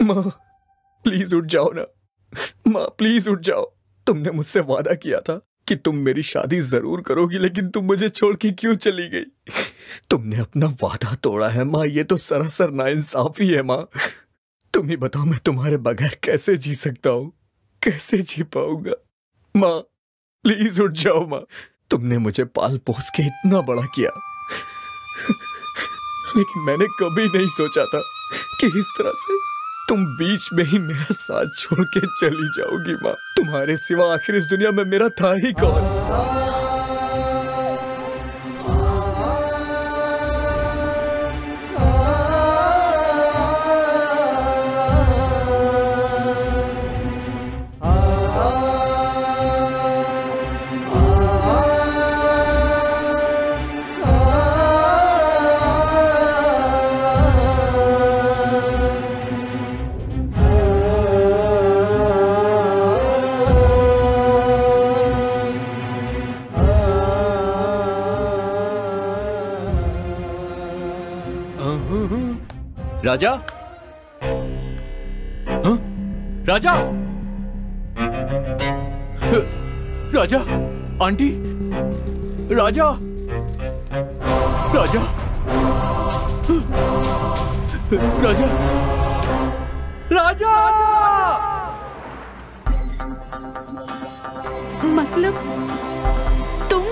माँ, प्लीज उठ जाओ ना। माँ प्लीज उठ जाओ। तुमने मुझसे वादा किया था कि तुम मेरी शादी जरूर करोगी, लेकिन तुम मुझे छोड़ के क्यों चली गई? तुमने अपना वादा तोड़ा है माँ, ये तो सरासर नाइंसाफी है माँ। तुम ही बताओ, मैं तुम्हारे बगैर कैसे जी सकता हूँ, कैसे जी पाऊंगा? माँ प्लीज उठ जाओ माँ। तुमने मुझे पाल पोस के इतना बड़ा किया, लेकिन मैंने कभी नहीं सोचा था कि इस तरह से तुम बीच में ही मेरा साथ छोड़ के चली जाओगी माँ। तुम्हारे सिवा आखिर इस दुनिया में मेरा था ही कौन। राजा, हाँ? राजा, राजा, आंटी, राजा, राजा, राजा, राजा। मतलब तुम?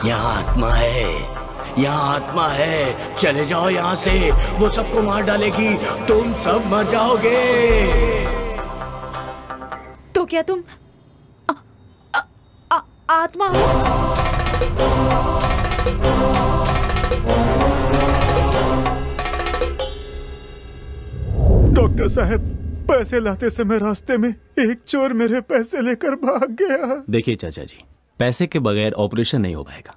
यहाँ आत्मा है, यहाँ आत्मा है, चले जाओ यहाँ से, वो सबको मार डालेगी, तुम सब मर जाओगे। तो क्या तुम आत्मा हो? डॉक्टर साहब, पैसे लाते समय रास्ते में एक चोर मेरे पैसे लेकर भाग गया। देखिए चाचा जी, पैसे के बगैर ऑपरेशन नहीं हो पाएगा।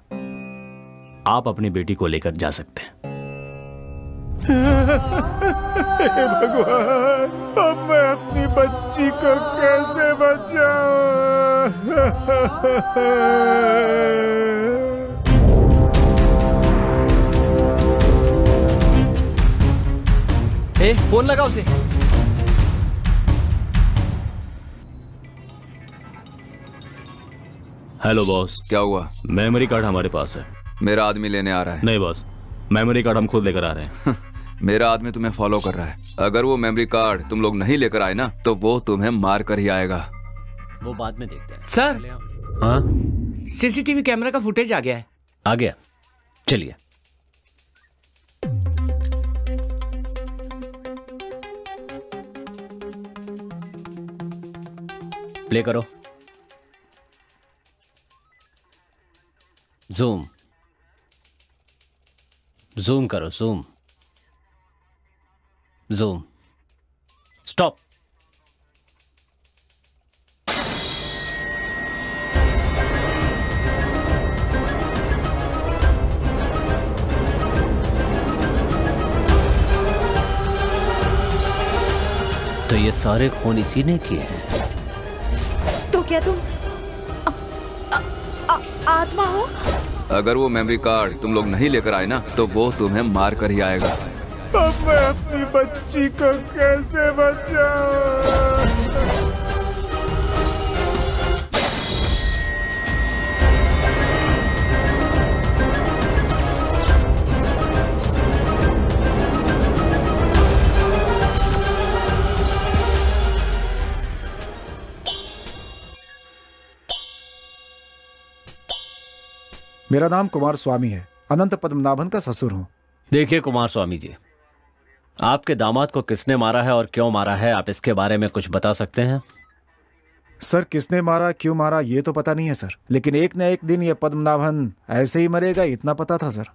आप अपनी बेटी को लेकर जा सकते हैं। हे भगवान, अब मैं अपनी बच्ची को कैसे बचाऊं? फोन लगा उसे। Hello boss. क्या हुआ? मेमोरी कार्ड हमारे पास है। मेरा आदमी लेने आ रहा है। नहीं बॉस, मेमोरी कार्ड हम खुद लेकर आ रहे हैं। मेरा आदमी तुम्हें फॉलो कर रहा है। अगर वो मेमोरी कार्ड तुम लोग नहीं लेकर आए ना, तो वो तुम्हें मार कर ही आएगा। वो बाद में देखते हैं। सर, हाँ, सीसीटीवी कैमरा का फुटेज आ गया है। आ गया, चलिए। प्ले करो। जूम जूम करो, जूम जूम। स्टॉप। तो ये सारे खून इसी ने किए हैं। तो क्या तुम आत्मा हो? अगर वो मेमोरी कार्ड तुम लोग नहीं लेकर आए ना, तो वो तुम्हें मार कर ही आएगा। अब मैं अपनी बच्ची को कैसे बचाऊं? मेरा नाम कुमार स्वामी है, अनंत पद्मनाभन का ससुर हूं। देखिए कुमार स्वामी जी, आपके दामाद को किसने मारा है और क्यों मारा है, आप इसके बारे में कुछ बता सकते हैं? सर, किसने मारा, क्यों मारा, ये तो पता नहीं है सर, लेकिन एक न एक दिन ये पद्मनाभन ऐसे ही मरेगा, इतना पता था सर।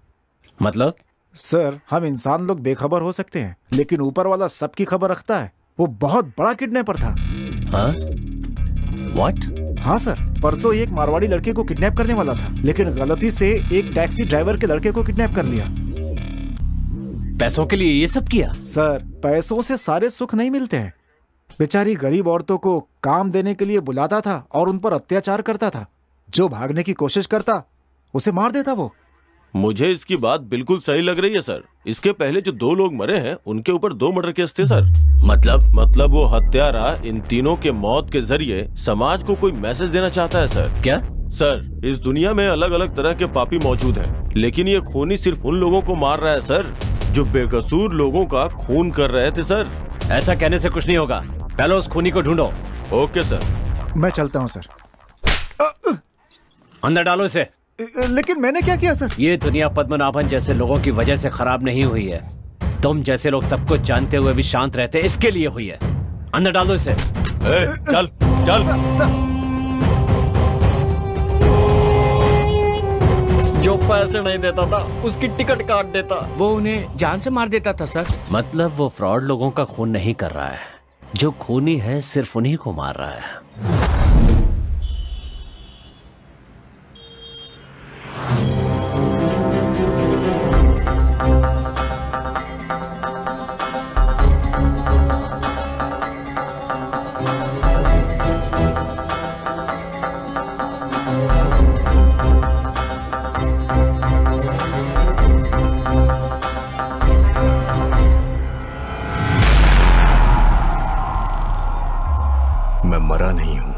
मतलब? सर, हम इंसान लोग बेखबर हो सकते हैं, लेकिन ऊपर वाला सबकी खबर रखता है। वो बहुत बड़ा किडनैपर था। हाँ? What? हाँ सर, परसों एक मारवाड़ी लड़के को किडनैप करने वाला था, लेकिन गलती से एक टैक्सी ड्राइवर के लड़के को किडनैप कर लिया। पैसों के लिए ये सब किया? सर, पैसों से सारे सुख नहीं मिलते हैं। बेचारी गरीब औरतों को काम देने के लिए बुलाता था और उन पर अत्याचार करता था। जो भागने की कोशिश करता उसे मार देता वो। मुझे इसकी बात बिल्कुल सही लग रही है सर। इसके पहले जो 2 लोग मरे हैं उनके ऊपर 2 मर्डर केस थे सर। मतलब वो हत्यारा इन तीनों के मौत के जरिए समाज को कोई मैसेज देना चाहता है सर। क्या? सर, इस दुनिया में अलग अलग तरह के पापी मौजूद हैं, लेकिन ये खूनी सिर्फ उन लोगों को मार रहा है सर जो बेकसूर लोगों का खून कर रहे थे सर। ऐसा कहने से कुछ नहीं होगा, पहले उस खूनी को ढूंढो। Okay sir. मैं चलता हूँ सर। अंदर डालो इसे। लेकिन मैंने क्या किया सर? ये दुनिया पद्मनाभन जैसे लोगों की वजह से खराब नहीं हुई है। तुम जैसे लोग सब कुछ जानते हुए भी शांत रहते इसके लिए हुई है। अंदर डाल दो इसे। चल चल। जो पैसे नहीं देता था उसकी टिकट काट देता। वो उन्हें जान से मार देता था सर। मतलब वो फ्रॉड लोगों का खून नहीं कर रहा है, जो खूनी है सिर्फ उन्हीं को मार रहा है। मैं मरा नहीं हूं।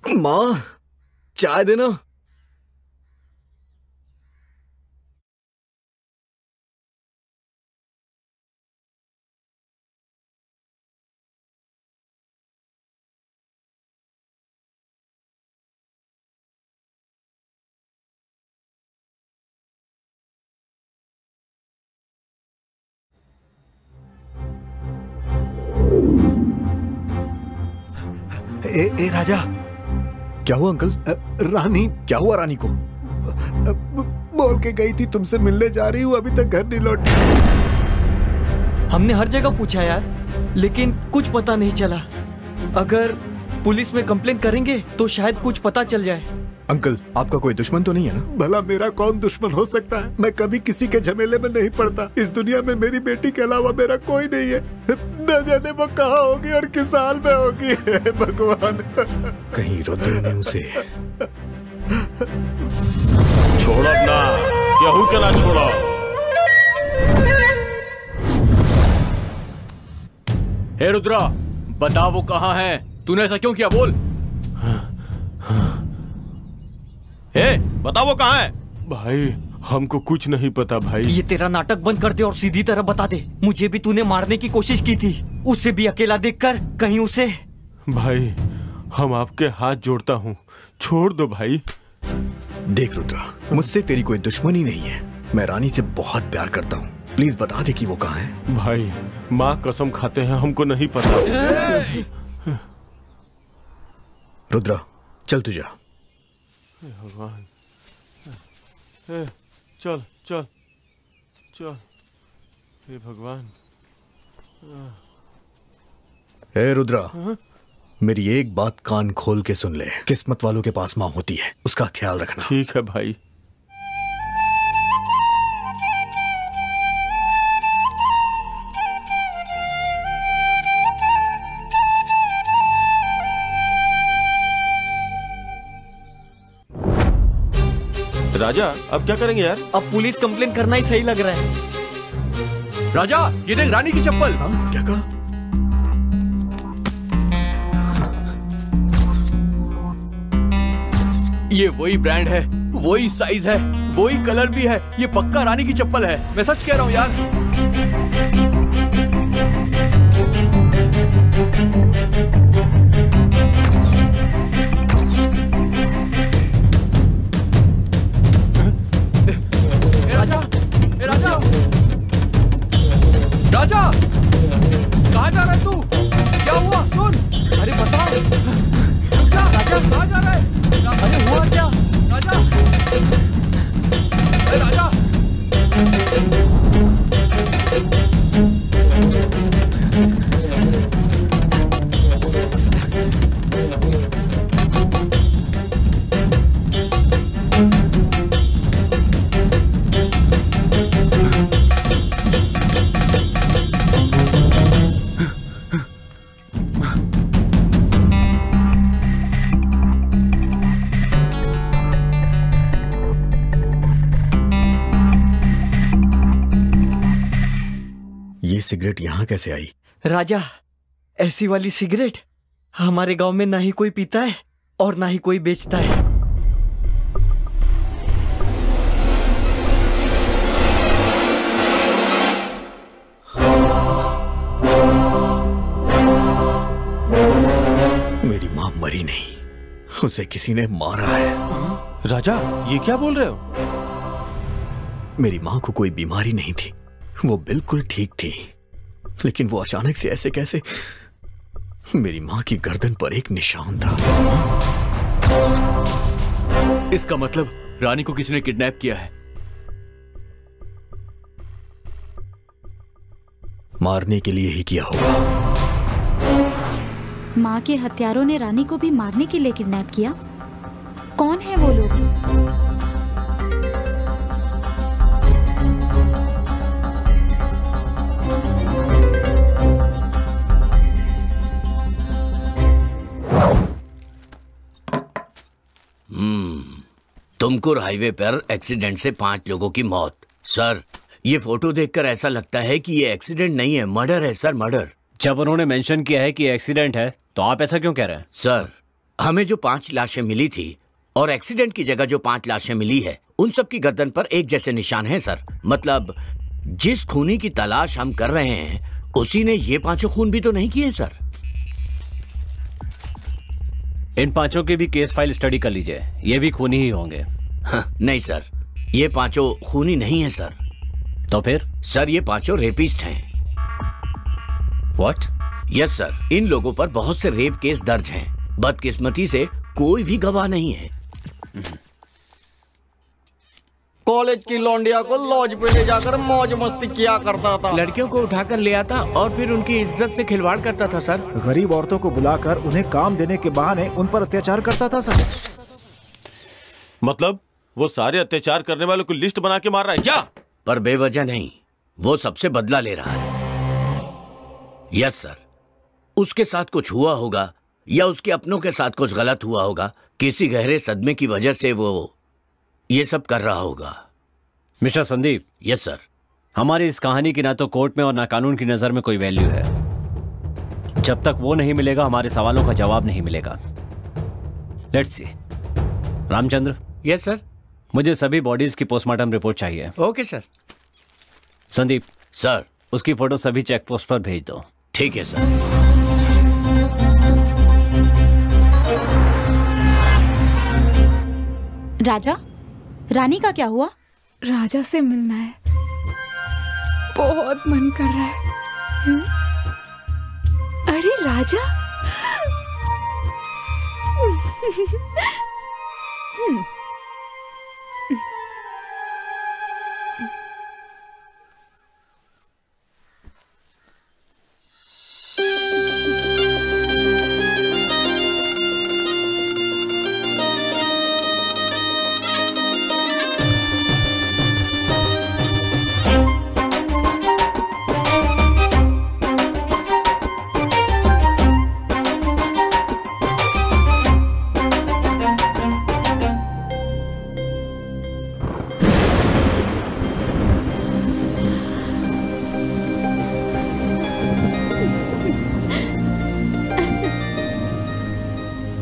मां, चाय देना। ए राजा। क्या हुआ अंकल? रानी। क्या हुआ रानी को? बोल के गई थी तुमसे मिलने जा रही हूँ, अभी तक घर नहीं लौटी। हमने हर जगह पूछा यार, लेकिन कुछ पता नहीं चला। अगर पुलिस में कंप्लेंट करेंगे तो शायद कुछ पता चल जाए। अंकल, आपका कोई दुश्मन तो नहीं है ना? भला मेरा कौन दुश्मन हो सकता है? मैं कभी किसी के झमेले में नहीं पड़ता। इस दुनिया में मेरी बेटी के अलावा मेरा कोई नहीं है। न जाने वो कहाँ होगी और किस हाल में होगी। भगवान, कहीं रुद्र ने उसे छोड़ो ना, केहू के ना छोड़ो। हे रुद्रा, बता वो कहाँ है? तूने ऐसा क्यों किया? बोल। ए, बता वो कहाँ है? भाई हमको कुछ नहीं पता भाई। ये तेरा नाटक बंद कर दे और सीधी तरह बता दे। मुझे भी तूने मारने की कोशिश की थी, उसे भी अकेला देखकर कहीं उसे। भाई हम आपके हाथ जोड़ता हूँ, छोड़ दो भाई। देख रुद्रा, मुझसे तेरी कोई दुश्मनी नहीं है। मैं रानी से बहुत प्यार करता हूँ। प्लीज बता दे कि वो कहाँ है। भाई माँ कसम खाते हैं, हमको नहीं पता। रुद्रा चल तू जा। भगवान, चल चल चल। हे भगवान। हे रुद्रा, मेरी एक बात कान खोल के सुन ले। किस्मत वालों के पास माँ होती है, उसका ख्याल रखना। ठीक है भाई। राजा अब क्या करेंगे यार? अब पुलिस कंप्लेंट करना ही सही लग रहा है। राजा, ये देख रानी की चप्पल। क्या कहा? ये वही ब्रांड है, वही साइज है, वही कलर भी है। ये पक्का रानी की चप्पल है, मैं सच कह रहा हूँ यार। राजा, कहाँ जा रहा है तू? क्या हुआ? सुन। अरे बता। रुक जा। राजा कहाँ जा रहा है? अरे हुआ क्या? राजा, अरे राजा। सिगरेट यहाँ कैसे आई? राजा, ऐसी वाली सिगरेट हमारे गांव में ना ही कोई पीता है और ना ही कोई बेचता है। मेरी माँ मरी नहीं, उसे किसी ने मारा है। राजा, ये क्या बोल रहे हो? मेरी माँ को कोई बीमारी नहीं थी, वो बिल्कुल ठीक थी, लेकिन वो अचानक से ऐसे कैसे? मेरी माँ की गर्दन पर एक निशान था। इसका मतलब रानी को किसी ने किडनैप किया है। मारने के लिए ही किया होगा। माँ के हत्यारों ने रानी को भी मारने के लिए किडनैप किया। कौन है वो लोग? तुमकुर हाईवे पर एक्सीडेंट से 5 लोगों की मौत। सर, ये फोटो देखकर ऐसा लगता है कि ये एक्सीडेंट नहीं है, मर्डर है सर, मर्डर। जब उन्होंने मेंशन किया है कि एक्सीडेंट है, तो आप ऐसा क्यों कह रहे हैं? सर, हमें जो 5 लाशें मिली थी और एक्सीडेंट की जगह जो 5 लाशें मिली है, उन सब की गर्दन पर एक जैसे निशान हैं सर। मतलब जिस खूनी की तलाश हम कर रहे हैं, उसी ने ये 5 खून भी तो नहीं किए सर। इन 5 की भी केस फाइल स्टडी कर लीजिए, ये भी खूनी ही होंगे। नहीं सर, ये 5 खूनी नहीं है सर। तो फिर? सर, ये 5 रेपिस्ट हैं। व्हाट? यस सर, इन लोगों पर बहुत से रेप केस दर्ज हैं। बदकिस्मती से कोई भी गवाह नहीं है। कॉलेज की लौंडिया को लॉज पे ले जाकर मौज मस्ती किया करता था। लड़कियों को उठाकर ले आता और फिर उनकी इज्जत से खिलवाड़ करता था सर। गरीब औरतों को बुलाकर उन्हें काम देने के बहाने उन पर अत्याचार करता था सर। मतलब वो सारे अत्याचार करने वालों की लिस्ट बना के मार रहा है क्या? पर बेवजह नहीं, वो सबसे बदला ले रहा है। यस सर, उसके साथ कुछ हुआ होगा या उसके अपनों के साथ कुछ गलत हुआ होगा। किसी गहरे सदमे की वजह से वो ये सब कर रहा होगा। मिस्टर संदीप। Yes sir. हमारी इस कहानी की ना तो कोर्ट में और ना कानून की नजर में कोई वैल्यू है। जब तक वो नहीं मिलेगा, हमारे सवालों का जवाब नहीं मिलेगा। Let's see. Ramchandra. Yes sir. मुझे सभी बॉडीज की पोस्टमार्टम रिपोर्ट चाहिए। Okay sir. संदीप। सर। उसकी फोटो सभी चेक पोस्ट पर भेज दो। ठीक है सर। राजा, रानी का क्या हुआ? राजा से मिलना है, बहुत मन कर रहा है। अरे राजा।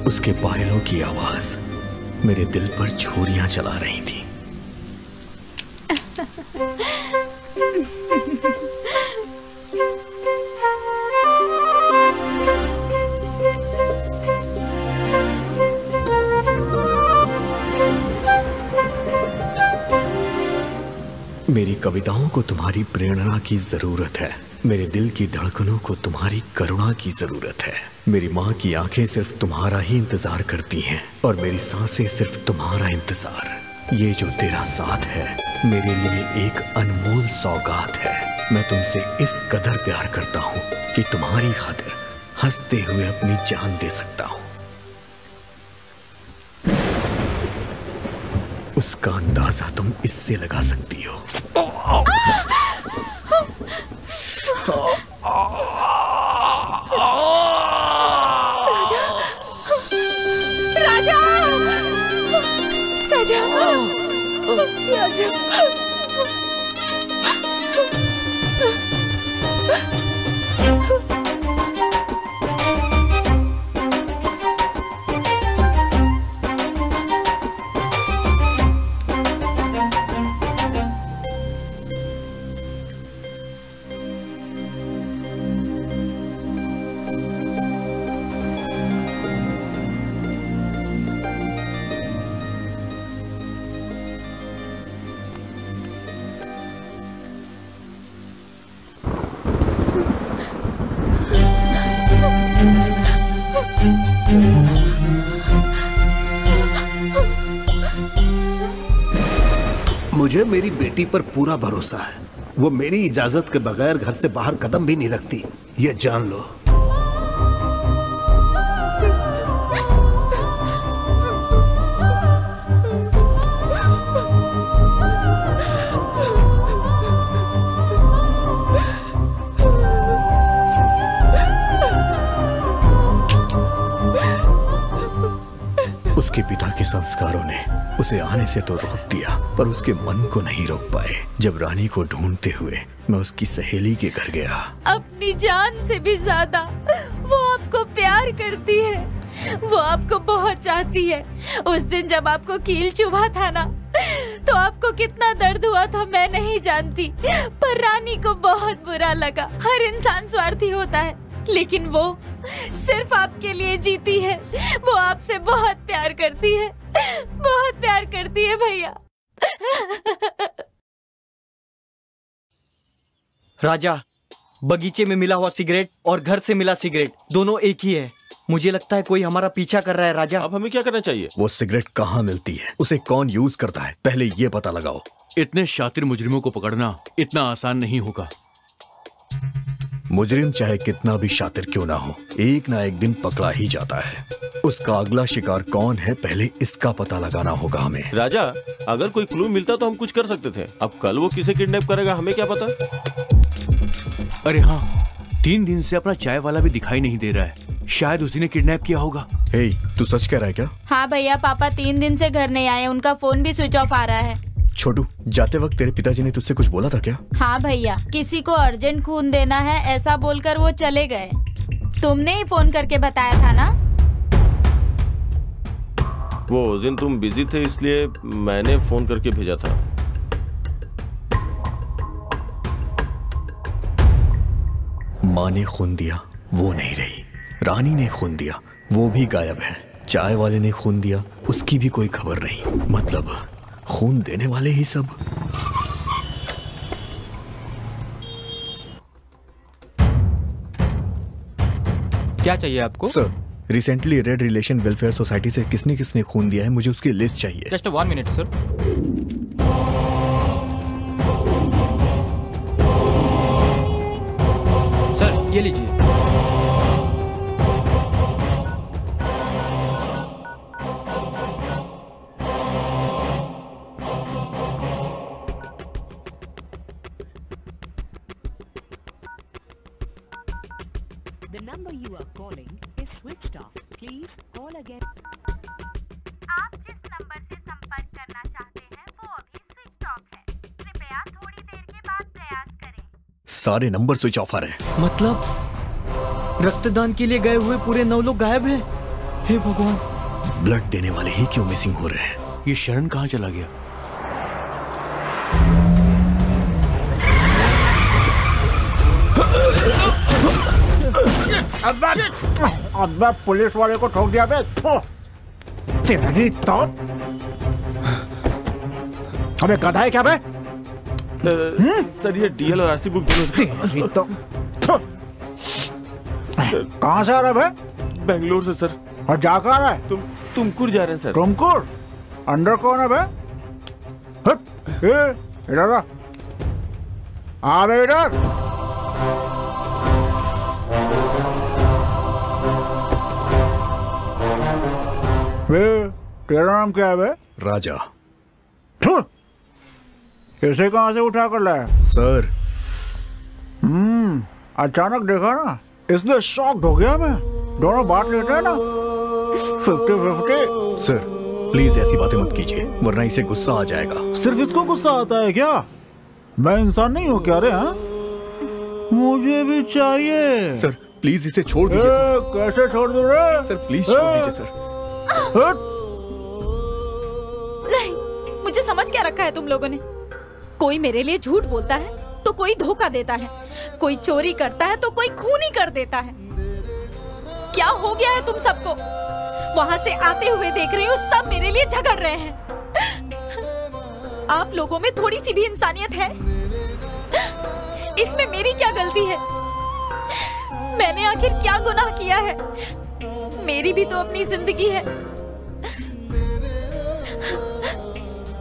उसके पायलों की आवाज मेरे दिल पर छुरियां चला रही थी। मेरी कविताओं को तुम्हारी प्रेरणा की जरूरत है। मेरे दिल की धड़कनों को तुम्हारी करुणा की जरूरत है। मेरी माँ की आंखें सिर्फ तुम्हारा ही इंतजार करती हैं और मेरी सांसें सिर्फ तुम्हारा इंतजार। ये जो तेरा साथ है मेरे लिए एक अनमोल सौगात है। मैं तुमसे इस कदर प्यार करता हूँ कि तुम्हारी खातिर हंसते हुए अपनी जान दे सकता हूँ। उसका अंदाजा तुम इससे लगा सकती हो। राजा, राजा, राजा, मुझे मेरी बेटी पर पूरा भरोसा है। वो मेरी इजाजत के बगैर घर से बाहर कदम भी नहीं रखती, ये जान लो। उसके पिता के संस्कारों ने उसे आने से तो रोक दिया, पर उसके मन को नहीं रोक पाए। जब रानी को ढूंढते हुए मैं उसकी सहेली के घर गया। अपनी जान से भी ज्यादा वो आपको प्यार करती है, वो आपको बहुत चाहती है। उस दिन जब आपको कील चुभा था ना, तो आपको कितना दर्द हुआ था मैं नहीं जानती, पर रानी को बहुत बुरा लगा। हर इंसान स्वार्थी होता है, लेकिन वो सिर्फ आपके लिए जीती है। वो आपसे बहुत प्यार करती है, बहुत प्यार करती है भैया। राजा, बगीचे में मिला हुआ सिगरेट और घर से मिला सिगरेट दोनों एक ही है। मुझे लगता है कोई हमारा पीछा कर रहा है। राजा, अब हमें क्या करना चाहिए? वो सिगरेट कहाँ मिलती है, उसे कौन यूज करता है, पहले ये पता लगाओ। इतने शातिर मुजरिमों को पकड़ना इतना आसान नहीं होगा। मुजरिम चाहे कितना भी शातिर क्यों ना हो, एक ना एक दिन पकड़ा ही जाता है। उसका अगला शिकार कौन है, पहले इसका पता लगाना होगा हमें। राजा, अगर कोई क्लू मिलता तो हम कुछ कर सकते थे। अब कल वो किसे किडनैप करेगा हमें क्या पता। अरे हाँ, 3 दिन से अपना चाय वाला भी दिखाई नहीं दे रहा है। शायद उसी ने किडनैप किया होगा। हे, तू सच कह रहा है क्या? हाँ भैया, पापा 3 दिन से घर नहीं आए, उनका फोन भी स्विच ऑफ आ रहा है। छोटू, जाते वक्त तेरे पिताजी ने तुझसे कुछ बोला था क्या? हाँ भैया, किसी को अर्जेंट खून देना है ऐसा बोलकर वो चले गए। तुमने ही फोन करके बताया था ना? वो उस दिन तुम बिजी थे इसलिए मैंने फोन करके भेजा था। माँ ने खून दिया, वो नहीं रही। रानी ने खून दिया, वो भी गायब है। चाय वाले ने खून दिया, उसकी भी कोई खबर नहीं। मतलब खून देने वाले ही सब। क्या चाहिए आपको? Sir, recently red relation welfare society से किसने किसने खून दिया है, मुझे उसकी लिस्ट चाहिए। Just 1 minute sir. सर ये लीजिए। आप जिस नंबर से संपर्क करना चाहते हैं वो अभी स्विच ऑफ है। कृपया थोड़ी देर के बाद प्रयास करें। सारे नंबर स्विच ऑफ आ रहे हैं। मतलब रक्तदान के लिए गए हुए पूरे 9 लोग गायब हैं। हे भगवान, ब्लड देने वाले ही क्यों मिसिंग हो रहे हैं? ये शरण कहाँ चला गया? अब्बा पुलिस वाले को ठोक दिया बे। तेरी तो हमें गधा है क्या बे? सर ये डीएल और आरसी बुक तेरी तो कहाँ से आ रहा है बे? बेंगलोर से सर। और जा कहाँ रहा है? तुमकुर जा रहे हैं सर। तुमकुर? अंदर कौन है बे? इधर आ बे, इधर। तेरा नाम क्या है बे? राजा। इसे कहाँ से उठा कर लाया? सर। अचानक देखा ना, इसलिए शॉक्ड हो गया मैं। दोनों बात लेते हैं ना 50-50। सर प्लीज ऐसी बातें मत कीजिए, वरना इसे गुस्सा आ जाएगा। सिर्फ इसको गुस्सा आता है क्या? मैं इंसान नहीं हूँ क्या रे? हाँ, मुझे भी चाहिए। सर प्लीज इसे छोड़ दीजिए। कैसे छोड़ दूँ रे? सर प्लीज छोड़ दीजिए सर। नहीं, मुझे समझ क्या रखा है तुम लोगों ने? कोई मेरे लिए झूठ बोलता है तो कोई धोखा देता है, कोई चोरी करता है तो कोई खून ही कर देता है। क्या हो गया है तुम सबको? वहां से आते हुए देख रही हूँ सब मेरे लिए झगड़ रहे हैं। आप लोगों में थोड़ी सी भी इंसानियत है? इसमें मेरी क्या गलती है? मैंने आखिर क्या गुनाह किया है? मेरी भी तो अपनी जिंदगी है।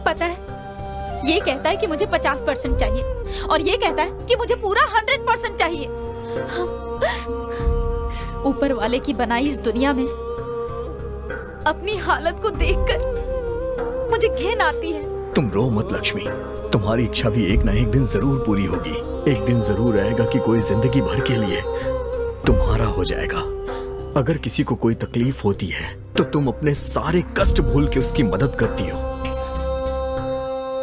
पता है, ये कहता है कि मुझे 50% चाहिए और ये कहता है कि मुझे पूरा 100% चाहिए। ऊपर वाले की बनाई इस दुनिया में अपनी हालत को देखकर मुझे घिन आती है। तुम रो मत लक्ष्मी, तुम्हारी इच्छा भी एक ना एक दिन जरूर पूरी होगी। एक दिन जरूर आएगा कि कोई जिंदगी भर के लिए तुम्हारा हो जाएगा। अगर किसी को कोई तकलीफ होती है तो तुम अपने सारे कष्ट भूल के उसकी मदद करती हो।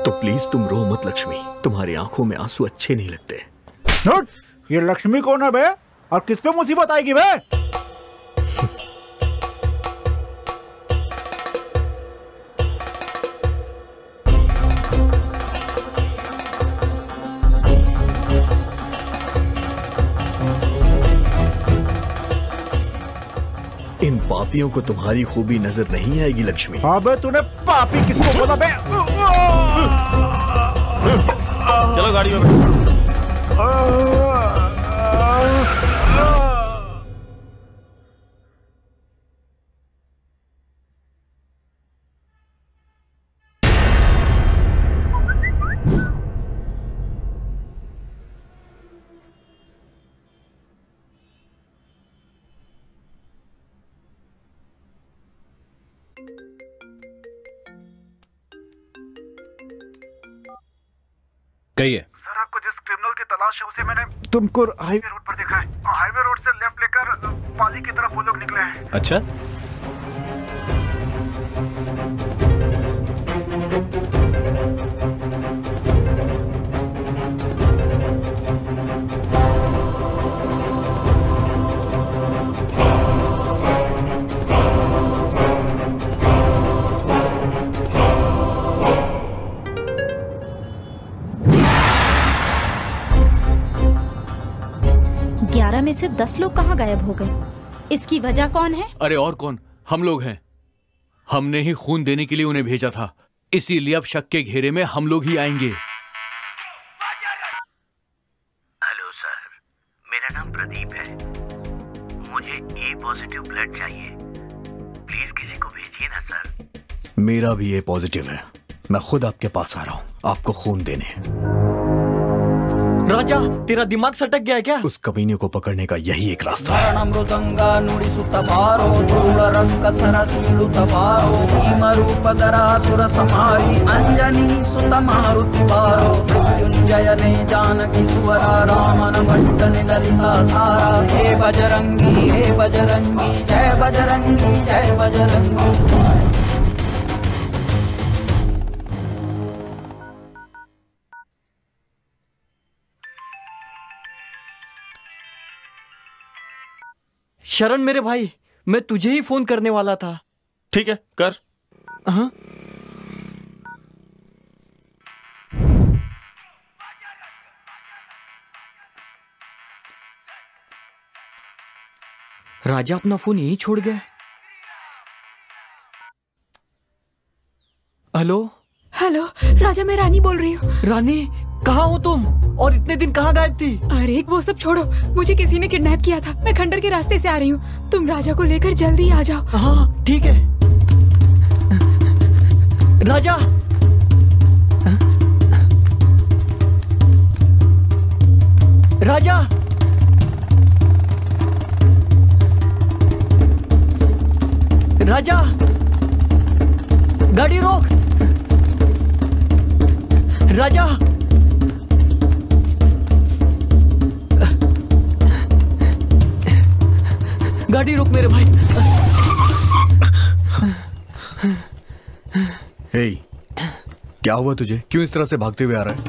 तो प्लीज तुम रो मत लक्ष्मी, तुम्हारी आंखों में आंसू अच्छे नहीं लगते। ये लक्ष्मी कौन है बे और किस पे मुसीबत आएगी बे? इन पापियों को तुम्हारी खूबी नजर नहीं आएगी लक्ष्मी। हाँ बे, तूने पापी किसको बोला बे? चलो गाड़ी में बैठो। कहिए। सर, आपको जिस क्रिमिनल की तलाश है उसे मैंने तुमको हाईवे रोड पर देखा है। हाईवे रोड से लेफ्ट लेकर पाली की तरफ वो लोग निकले हैं। अच्छा, में से 10 लोग कहाँ गायब हो गए? इसकी वजह कौन है? अरे और कौन, हम लोग हैं। हमने ही खून देने के लिए उन्हें भेजा था, इसीलिए अब शक के घेरे में हम लोग ही आएंगे। हेलो सर, मेरा नाम प्रदीप है। मुझे ए पॉजिटिव ब्लड चाहिए, प्लीज किसी को भेजिए ना सर। मेरा भी ए पॉजिटिव है, मैं खुद आपके पास आ रहा हूँ आपको खून देने। राजा, तेरा दिमाग सटक गया है क्या? उस कमीने को पकड़ने का यही एक रास्ता है। मृदंगा नुड़ी सुतबारो धूल रंग सरसीलु तबारो भीम रूप धरा सुर समारी अंजनी सुत मारुति बारो मृत्युंजय ने जानकी तुवरा रामन भट्ट ने ललिता सारा हे बजरंगी जय बजरंगी जय बजरंगी। शरण मेरे भाई, मैं तुझे ही फोन करने वाला था। ठीक है, कर। हाँ? राजा अपना फोन यहीं छोड़ गया। हेलो हेलो, राजा मैं रानी बोल रही हूँ। रानी, कहाँ हो तुम और इतने दिन कहाँ गायब थी? अरे वो सब छोड़ो, मुझे किसी ने किडनैप किया था। मैं खंडर के रास्ते से आ रही हूँ, तुम राजा को लेकर जल्दी आ जाओ। हाँ ठीक है। राजा, राजा, राजा, गाड़ी रोक। राजा, गाड़ी रोक मेरे भाई। हे, क्या हुआ तुझे? क्यों इस तरह से भागते हुए आ रहा है?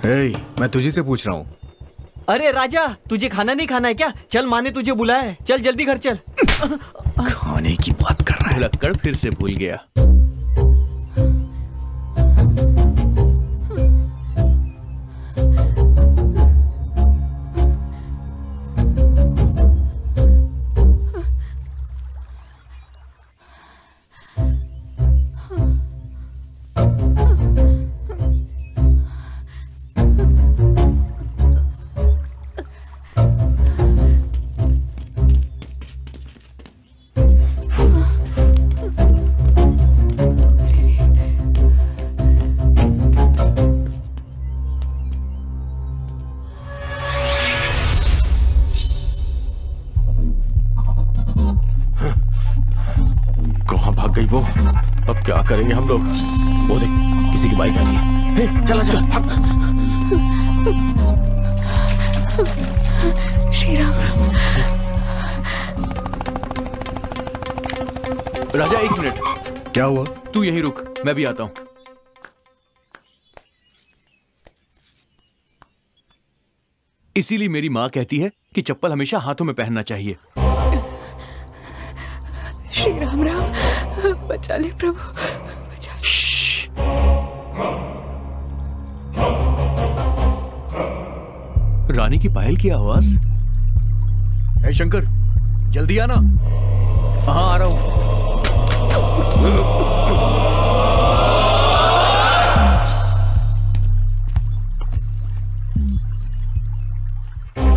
हे, मैं तुझे से पूछ रहा हूँ। अरे राजा, तुझे खाना नहीं खाना है क्या? चल, माँ ने तुझे बुलाया है, चल जल्दी घर चल। खाने की बात कर रहा है। लक्कड़ फिर से भूल गया। गई वो। अब क्या करेंगे हम लोग? वो देख, किसी की बाइक आ रही है। हे, चला चल, भाग। श्री राम। राजा एक मिनट। क्या हुआ? तू यहीं रुक, मैं भी आता हूं। इसीलिए मेरी माँ कहती है कि चप्पल हमेशा हाथों में पहनना चाहिए। श्री राम राम, बचा ले प्रभु, बचा ले। रानी की पायल की आवाज। हे शंकर, जल्दी आना। हाँ आ रहा हूं।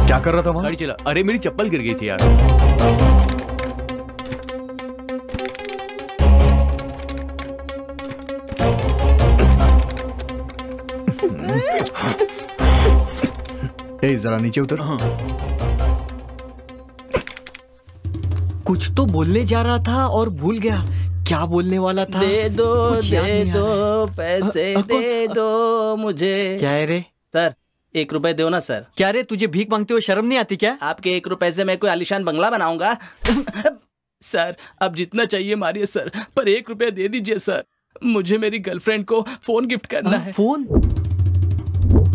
क्या कर रहा था वहां? गाड़ी चला। अरे मेरी चप्पल गिर गई थी यार। ए, जरा नीचे उतर। हाँ। कुछ तो बोलने जा रहा था और भूल गया। क्या बोलने वाला था? दे दो पैसे, दे दो मुझे। क्या है रे? सर 1 रुपए दो ना सर। क्या रे, तुझे भीख मांगते हुए शर्म नहीं आती क्या? आपके 1 रुपए से मैं कोई आलीशान बंगला बनाऊंगा? सर अब जितना चाहिए मारिए सर, पर 1 रुपया दे दीजिए सर। मुझे मेरी गर्लफ्रेंड को फोन गिफ्ट करना है। फोन?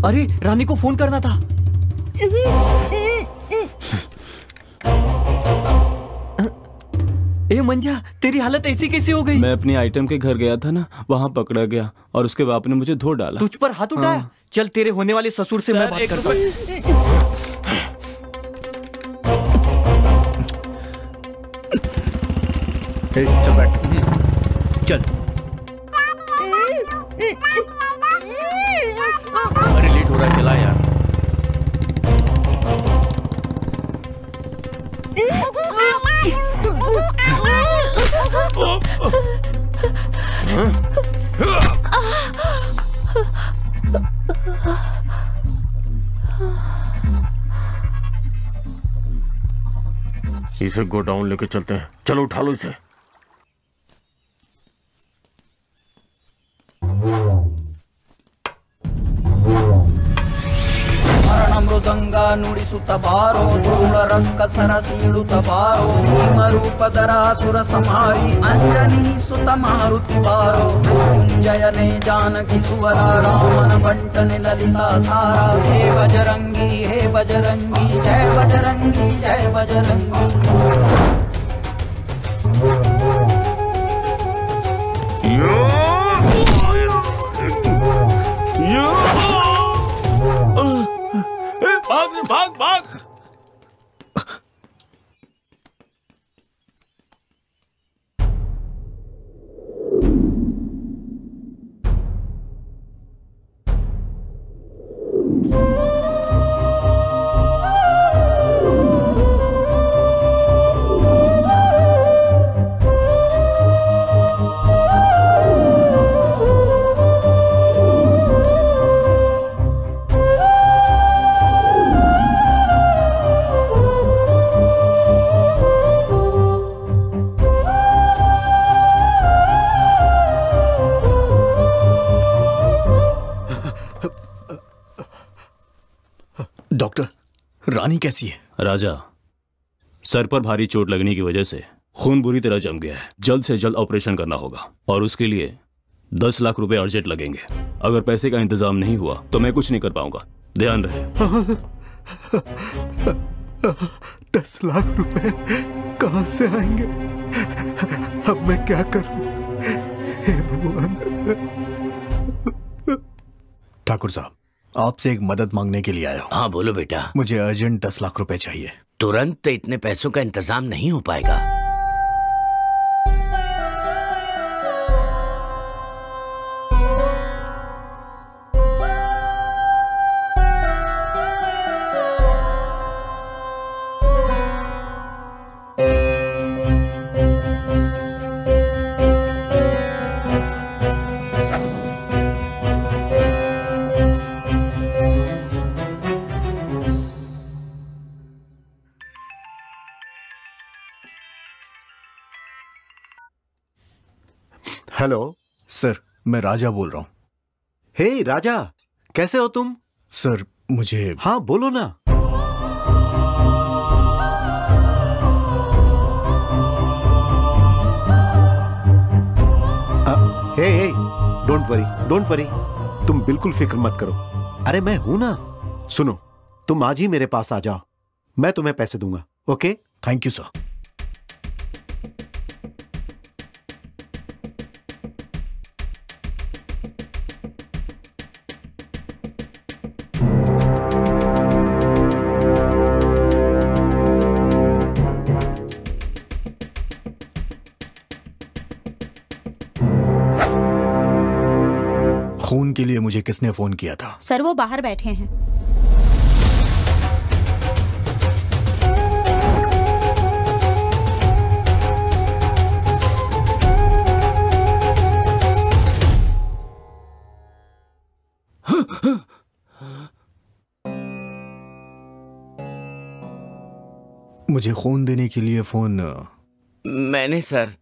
अरे रानी को फोन करना था। ए मंजा, तेरी हालत ऐसी कैसी हो गई? मैं अपनी आइटम के घर गया था ना, वहाँ पकड़ा गया और उसके बाप ने मुझे धो डाला। तुझ पर हाथ उठाया? चल तेरे होने वाले ससुर से मैं बात करता हूँ। चल बैठ। चल। अरे लेट हो रहा है, चला यार। इसे गोडाउन लेके चलते हैं। चलो उठा लो इसे। मृदंगा नुडिसुत बारो धूल रक्कसर सीडुत बारो भीमरूपधरासुर संहारी अंजनी सुत मारुति बारो कुंजयने जानकी तुवरा रामन बंटन ललिता सारा हे बजरंगी जय बजरंगी जय बजरंगी। भाग भाग भाग। डॉक्टर, रानी कैसी है? राजा, सर पर भारी चोट लगने की वजह से खून बुरी तरह जम गया है। जल्द से जल्द ऑपरेशन करना होगा और उसके लिए 10 लाख रुपए अर्जेंट लगेंगे। अगर पैसे का इंतजाम नहीं हुआ तो मैं कुछ नहीं कर पाऊंगा। ध्यान रहे। 10 लाख रुपए कहां से आएंगे? अब मैं क्या करूं? हे भगवान। ठाकुर साहब, आपसे एक मदद मांगने के लिए आया हूं। हाँ बोलो बेटा। मुझे अर्जेंट 10 लाख रुपए चाहिए। तुरंत इतने पैसों का इंतजाम नहीं हो पाएगा। हेलो सर, मैं राजा बोल रहा हूँ। हे राजा, कैसे हो तुम? सर मुझे... हाँ बोलो ना। हे डोंट वरी, तुम बिल्कुल फिक्र मत करो। अरे मैं हूं ना। सुनो, तुम आज ही मेरे पास आ जाओ, मैं तुम्हें पैसे दूंगा। ओके? Thank you sir. खून के लिए मुझे किसने फोन किया था? सर वो बाहर बैठे हैं। मुझे खून देने के लिए फोन... मैंने सर।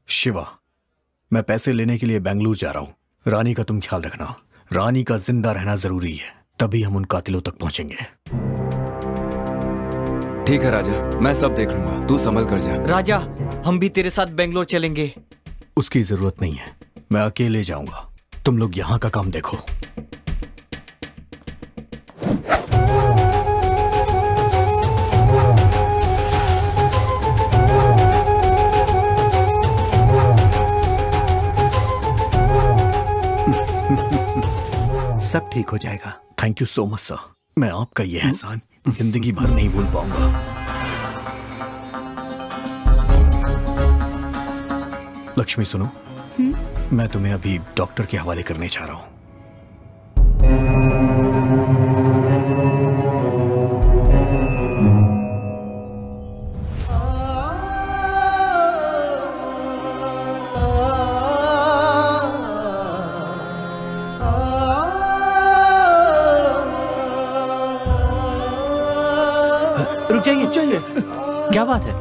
शिवा, मैं पैसे लेने के लिए बेंगलुरु जा रहा हूं। रानी का तुम ख्याल रखना। रानी का जिंदा रहना जरूरी है, तभी हम उन कातिलों तक पहुंचेंगे। ठीक है राजा, मैं सब देख लूंगा, तू संभल कर जा। राजा, हम भी तेरे साथ बेंगलोर चलेंगे। उसकी जरूरत नहीं है, मैं अकेले जाऊंगा। तुम लोग यहाँ का काम देखो। सब ठीक हो जाएगा। Thank you so much sir. मैं आपका ये एहसान जिंदगी भर नहीं भूल पाऊंगा। लक्ष्मी सुनो, मैं तुम्हें अभी डॉक्टर के हवाले करने जा रहा हूं। रुक जाइए, क्या बात है?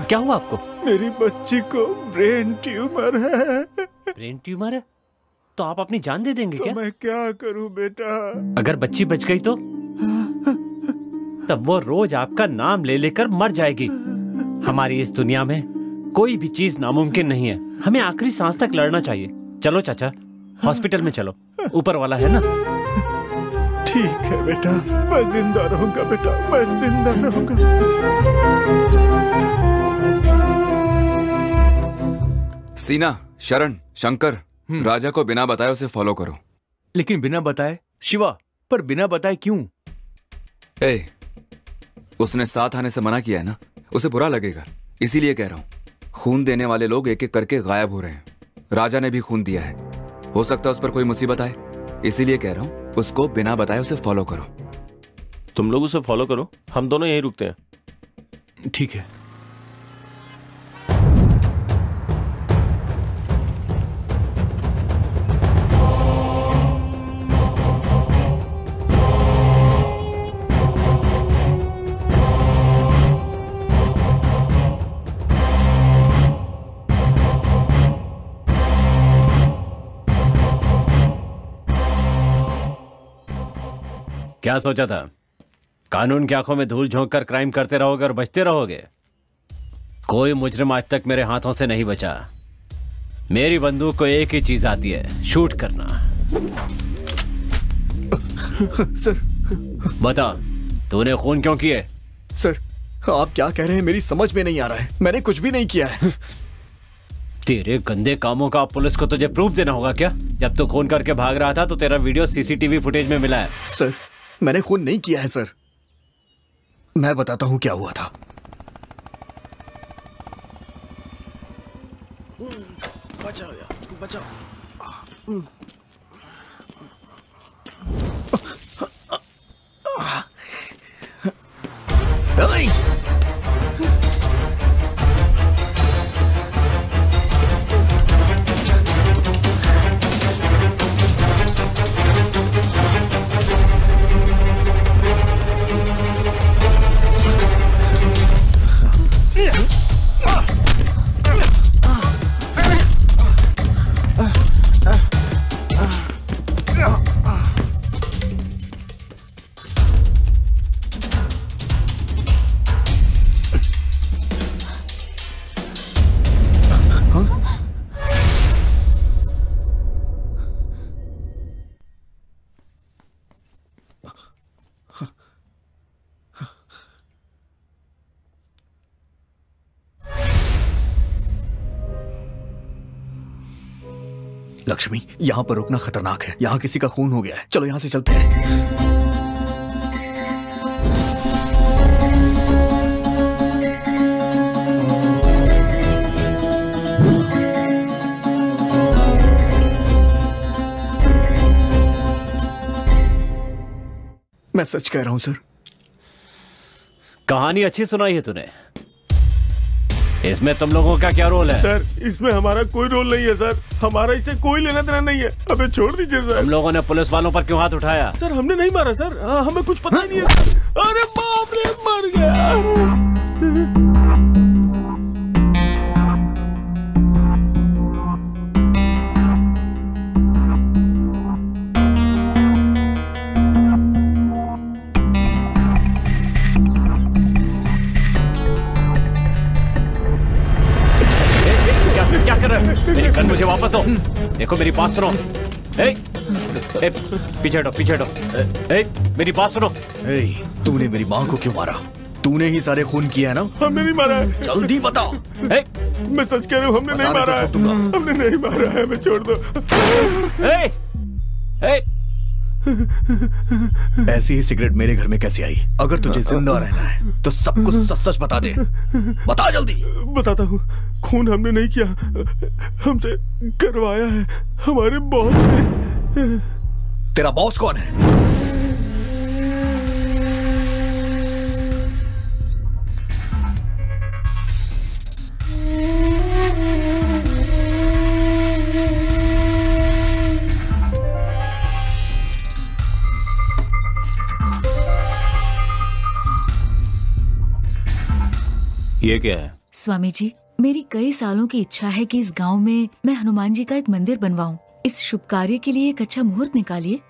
क्या हुआ आपको? मेरी बच्ची को ब्रेन ट्यूमर है। ब्रेन ट्यूमर है? तो आप अपनी जान दे देंगे क्या? मैं क्या करूं बेटा? अगर बच्ची बच गई तो? तब वो रोज आपका नाम ले लेकर मर जाएगी। हमारी इस दुनिया में कोई भी चीज नामुमकिन नहीं है। हमें आखिरी सांस तक लड़ना चाहिए। चलो चाचा, हॉस्पिटल में चलो, ऊपर वाला है ना। ठीक है बेटा, मैं जिंदा रहूंगा बेटा, मैं जिंदा रहूंगा। सीना, शरण, शंकर, राजा को बिना बताए उसे फॉलो करो। लेकिन बिना बताए? शिवा, पर बिना बताए क्यों? ए, उसने साथ आने से मना किया है ना, उसे बुरा लगेगा, इसीलिए कह रहा हूं। खून देने वाले लोग एक एक करके गायब हो रहे हैं। राजा ने भी खून दिया है, हो सकता है उस पर कोई मुसीबत आए, इसीलिए कह रहा हूं उसको बिना बताए उसे फॉलो करो। तुम लोग उसे फॉलो करो, हम दोनों यहीं रुकते हैं। ठीक है। क्या सोचा था? कानून की आंखों में धूल झोंक कर क्राइम करते रहोगे और बचते रहोगे? कोई मुजरिम आज तक मेरे हाथों से नहीं बचा। मेरी बंदूक को एक ही चीज आती है, शूट करना। सर, बता, तूने खून क्यों किए? सर, आप क्या कह रहे हैं मेरी समझ में नहीं आ रहा है। मैंने कुछ भी नहीं किया है। तेरे गंदे कामों का पुलिस को तुझे प्रूफ देना होगा क्या? जब तू खून करके भाग रहा था तो तेरा वीडियो सीसीटीवी फुटेज में मिला है। सर, मैंने खून नहीं किया है सर। मैं बताता हूं क्या हुआ था। बचाओ यार, बचाओ। लक्ष्मी, यहाँ पर रुकना खतरनाक है। यहाँ किसी का खून हो गया है। चलो यहाँ से चलते हैं। मैं सच कह रहा हूं सर। कहानी अच्छी सुनाई है तूने। इसमें तुम लोगों का क्या रोल है? सर, इसमें हमारा कोई रोल नहीं है सर। हमारा इससे कोई लेना देना नहीं है। हमें छोड़ दीजिए सर। तुम लोगों ने पुलिस वालों पर क्यों हाथ उठाया? सर, हमने नहीं मारा सर। हमें कुछ पता ही नहीं है सर। अरे बाप रे, मर गया। मेरी गन मुझे वापस दो। देखो मेरी बात सुनो। पीछे हटो, पीछे हटो। मेरी बात सुनो। तूने मेरी माँ को क्यों मारा? तूने ही सारे खून किया है ना? हमने नहीं मारा है। जल्दी बताओ। मैं सच कह रहा हूँ, हमने नहीं मारा है। हमने नहीं मारा है। हमें छोड़ दो। ऐसी ही सिगरेट मेरे घर में कैसे आई? अगर तुझे जिंदा रहना है तो सब कुछ सच सच बता दे। बता जल्दी। बताता हूँ। खून हमने नहीं किया, हमसे करवाया है हमारे बॉस ने। तेरा बॉस कौन है? ये क्या है? स्वामी जी, मेरी कई सालों की इच्छा है कि इस गांव में मैं हनुमान जी का एक मंदिर बनवाऊं। इस शुभ कार्य के लिए एक अच्छा मुहूर्त निकालिए।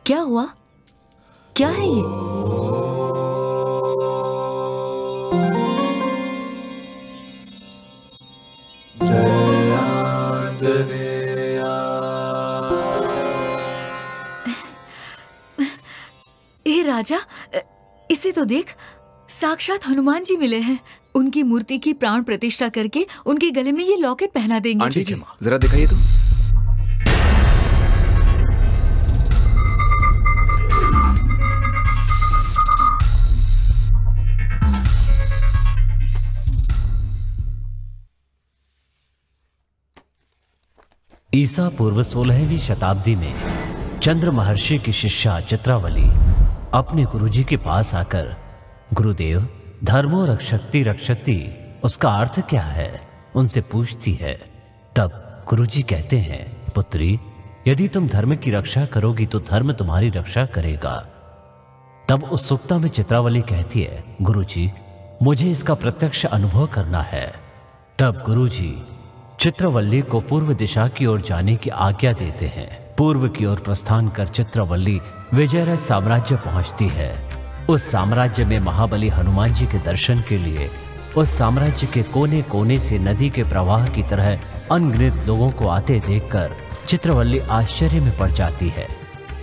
क्या हुआ? क्या है ये? हे राजा, इसे तो देख, साक्षात हनुमान जी मिले हैं। उनकी मूर्ति की प्राण प्रतिष्ठा करके उनके गले में ये लॉकेट पहना देंगे। आंटी जी, जरा दिखाइए तो। ईसा पूर्व 16वीं शताब्दी में चंद्र महर्षि की शिष्या चित्रावली अपने गुरुजी के पास आकर, गुरुदेव, धर्मो रक्षति रक्षति उसका अर्थ क्या है, उनसे पूछती है। तब गुरुजी कहते हैं, पुत्री, यदि तुम धर्म की रक्षा करोगी तो धर्म तुम्हारी रक्षा करेगा। तब उत्सुकता में चित्रावली कहती है, गुरुजी, मुझे इसका प्रत्यक्ष अनुभव करना है। तब गुरुजी चित्रवल्ली को पूर्व दिशा की ओर जाने की आज्ञा देते हैं। पूर्व की ओर प्रस्थान कर चित्रवल्ली विजयरथ साम्राज्य पहुंचती है। उस साम्राज्य में महाबली हनुमान जी के दर्शन के लिए उस साम्राज्य के कोने कोने से नदी के प्रवाह की तरह अनगिनत लोगों को आते देखकर चित्रवल्ली आश्चर्य में पड़ जाती है।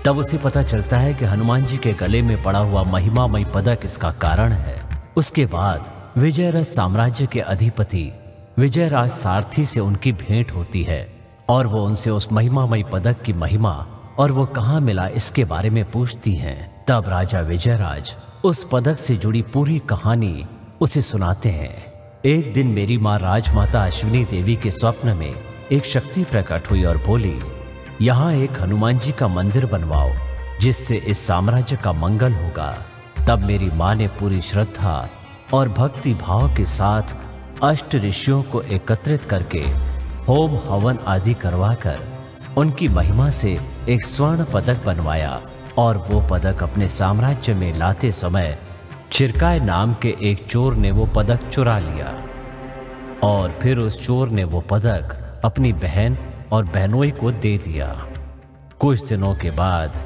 तब उसे पता चलता है कि हनुमान जी के गले में पड़ा हुआ महिमामय पदक इसका कारण है। उसके बाद विजयरथ साम्राज्य के अधिपति विजयराज सारथी से उनकी भेंट होती है और वो उनसे उस महिमामय पदक की महिमा और वो कहाँ मिला इसके बारे में पूछती हैं। तब राजा विजयराज उस पदक से जुड़ी पूरी कहानी उसे सुनाते हैं। एक दिन मेरी माँ राजमाता अश्विनी देवी के स्वप्न में एक शक्ति प्रकट हुई और बोली, यहाँ एक हनुमान जी का मंदिर बनवाओ जिससे इस साम्राज्य का मंगल होगा। तब मेरी माँ ने पूरी श्रद्धा और भक्ति भाव के साथ अष्ट ऋषियों को एकत्रित करके होम हवन आदि करवाकर उनकी महिमा से एक स्वर्ण पदक बनवाया और वो पदक अपने साम्राज्य में लाते समय चिरकाय नाम के एक चोर ने वो पदक चुरा लिया और फिर उस चोर ने वो पदक अपनी बहन और बहनोई को दे दिया। कुछ दिनों के बाद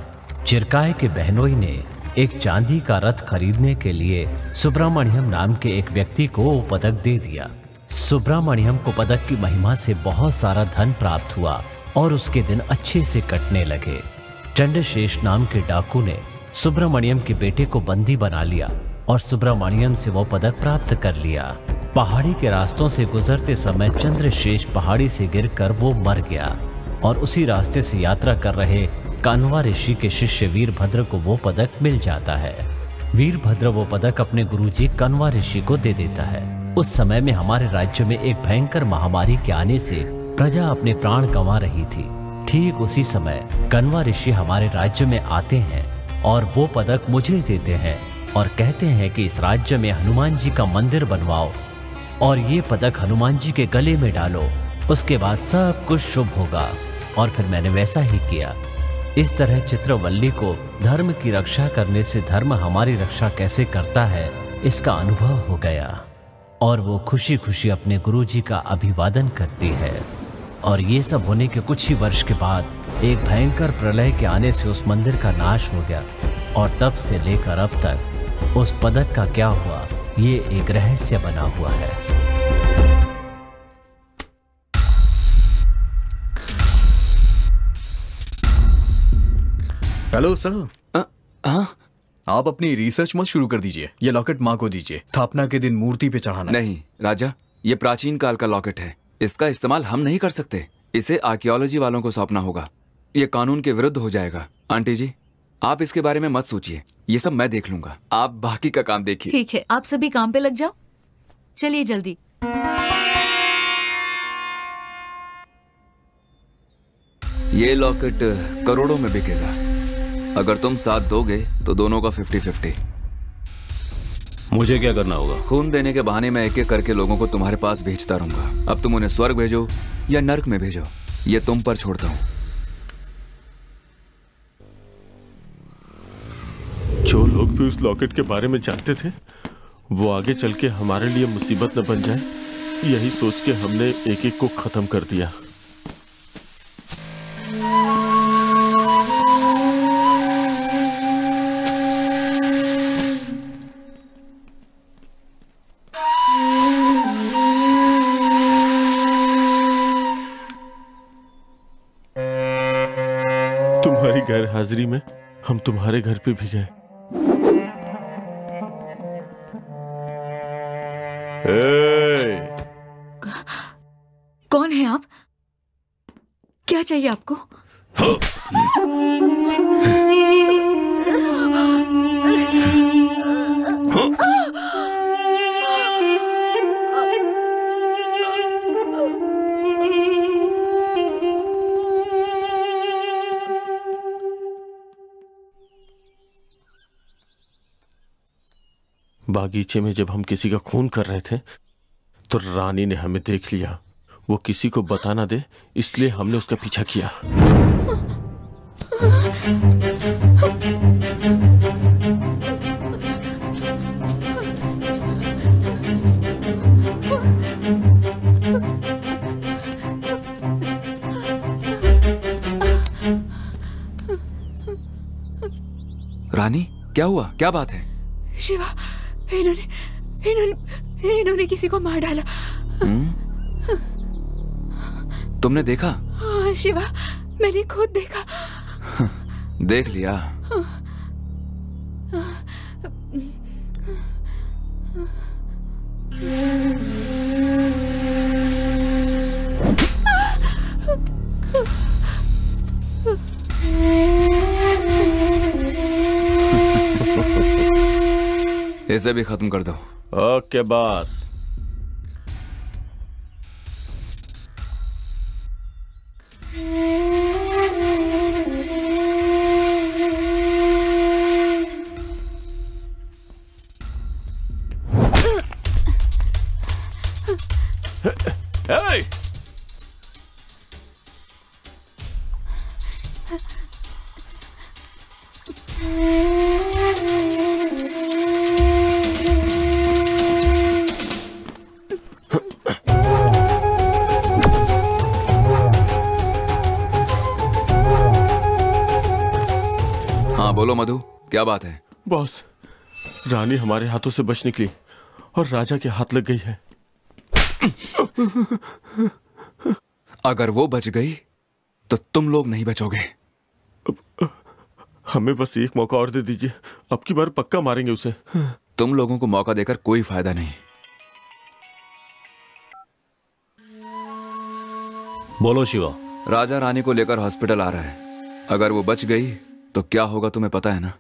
चिरकाय के बहनोई ने एक चांदी का रथ खरीदने के लिए सुब्रमण्यम नाम के एक व्यक्ति को वो पदक दे दिया। सुब्रमण्यम को पदक की महिमा से बहुत सारा धन प्राप्त हुआ और उसके दिन अच्छे से कटने लगे। चंद्रशेष नाम के डाकू ने सुब्रमण्यम के बेटे को बंदी बना लिया और सुब्रमण्यम से वो पदक प्राप्त कर लिया। पहाड़ी के रास्तों से गुजरते समय चंद्रशेष पहाड़ी से गिरकर वो मर गया और उसी रास्ते से यात्रा कर रहे कान्वा ऋषि के शिष्य वीरभद्र को वो पदक मिल जाता है। वीरभद्र वो पदक अपने गुरुजी कान्वा ऋषि को दे देता है। उस समय में हमारे राज्य में एक भयंकर महामारी के आने से प्रजा अपने प्राण गंवा रही थी। ठीक उसी समय कान्वा ऋषि हमारे राज्य में आते हैं और वो पदक मुझे देते हैं और कहते हैं कि इस राज्य में हनुमान जी का मंदिर बनवाओ और ये पदक हनुमान जी के गले में डालो, उसके बाद सब कुछ शुभ होगा। और फिर मैंने वैसा ही किया। इस तरह चित्रवल्ली को धर्म की रक्षा करने से धर्म हमारी रक्षा कैसे करता है इसका अनुभव हो गया और वो खुशी खुशी अपने गुरुजी का अभिवादन करती है। और ये सब होने के कुछ ही वर्ष के बाद एक भयंकर प्रलय के आने से उस मंदिर का नाश हो गया और तब से लेकर अब तक उस पदक का क्या हुआ ये एक रहस्य बना हुआ है। Hello sir. हाँ, आप अपनी रिसर्च मत शुरू कर दीजिए। ये लॉकेट माँ को दीजिए, स्थापना के दिन मूर्ति पे चढ़ाना। नहीं राजा, ये प्राचीन काल का लॉकेट है, इसका इस्तेमाल हम नहीं कर सकते। इसे आर्कियोलॉजी वालों को सौंपना होगा। ये कानून के विरुद्ध हो जाएगा। आंटी जी, आप इसके बारे में मत सोचिए, ये सब मैं देख लूंगा। आप बाकी का काम देखिए। ठीक है, आप सभी काम पे लग जाओ। चलिए जल्दी। ये लॉकेट करोड़ों में बिकेगा। अगर तुम साथ दोगे तो दोनों का 50-50। मुझे क्या करना होगा? खून देने के बहाने मैं एक एक करके लोगों को तुम्हारे पास भेजता रहूंगा। अब तुम उन्हें स्वर्ग भेजो या नर्क में भेजो, ये तुम पर छोड़ता हूं। जो लोग भी उस लॉकेट के बारे में जानते थे वो आगे चल के हमारे लिए मुसीबत न बन जाए, यही सोच के हमने एक एक को खत्म कर दिया। तुम्हारी गैर हाजिरी में हम तुम्हारे घर पे भी गए। कौन है आप? क्या चाहिए आपको? बागीचे में जब हम किसी का खून कर रहे थे तो रानी ने हमें देख लिया। वो किसी को बता ना दे इसलिए हमने उसका पीछा किया। रानी, क्या हुआ? क्या बात है? शिवा, इन्होंने किसी को मार डाला। तुमने देखा? हाँ शिवा, मैंने खुद देखा। देख लिया। इसे भी खत्म कर दो। Okay boss. Hey! हाँ बोलो मधु, क्या बात है? बॉस, रानी हमारे हाथों से बच निकली और राजा के हाथ लग गई है। अगर वो बच गई तो तुम लोग नहीं बचोगे। हमें बस एक मौका और दे दीजिए, अब की बार पक्का मारेंगे उसे। तुम लोगों को मौका देकर कोई फायदा नहीं। बोलो शिवा। राजा रानी को लेकर हॉस्पिटल आ रहा है। अगर वो बच गई तो क्या होगा तुम्हें पता है ना?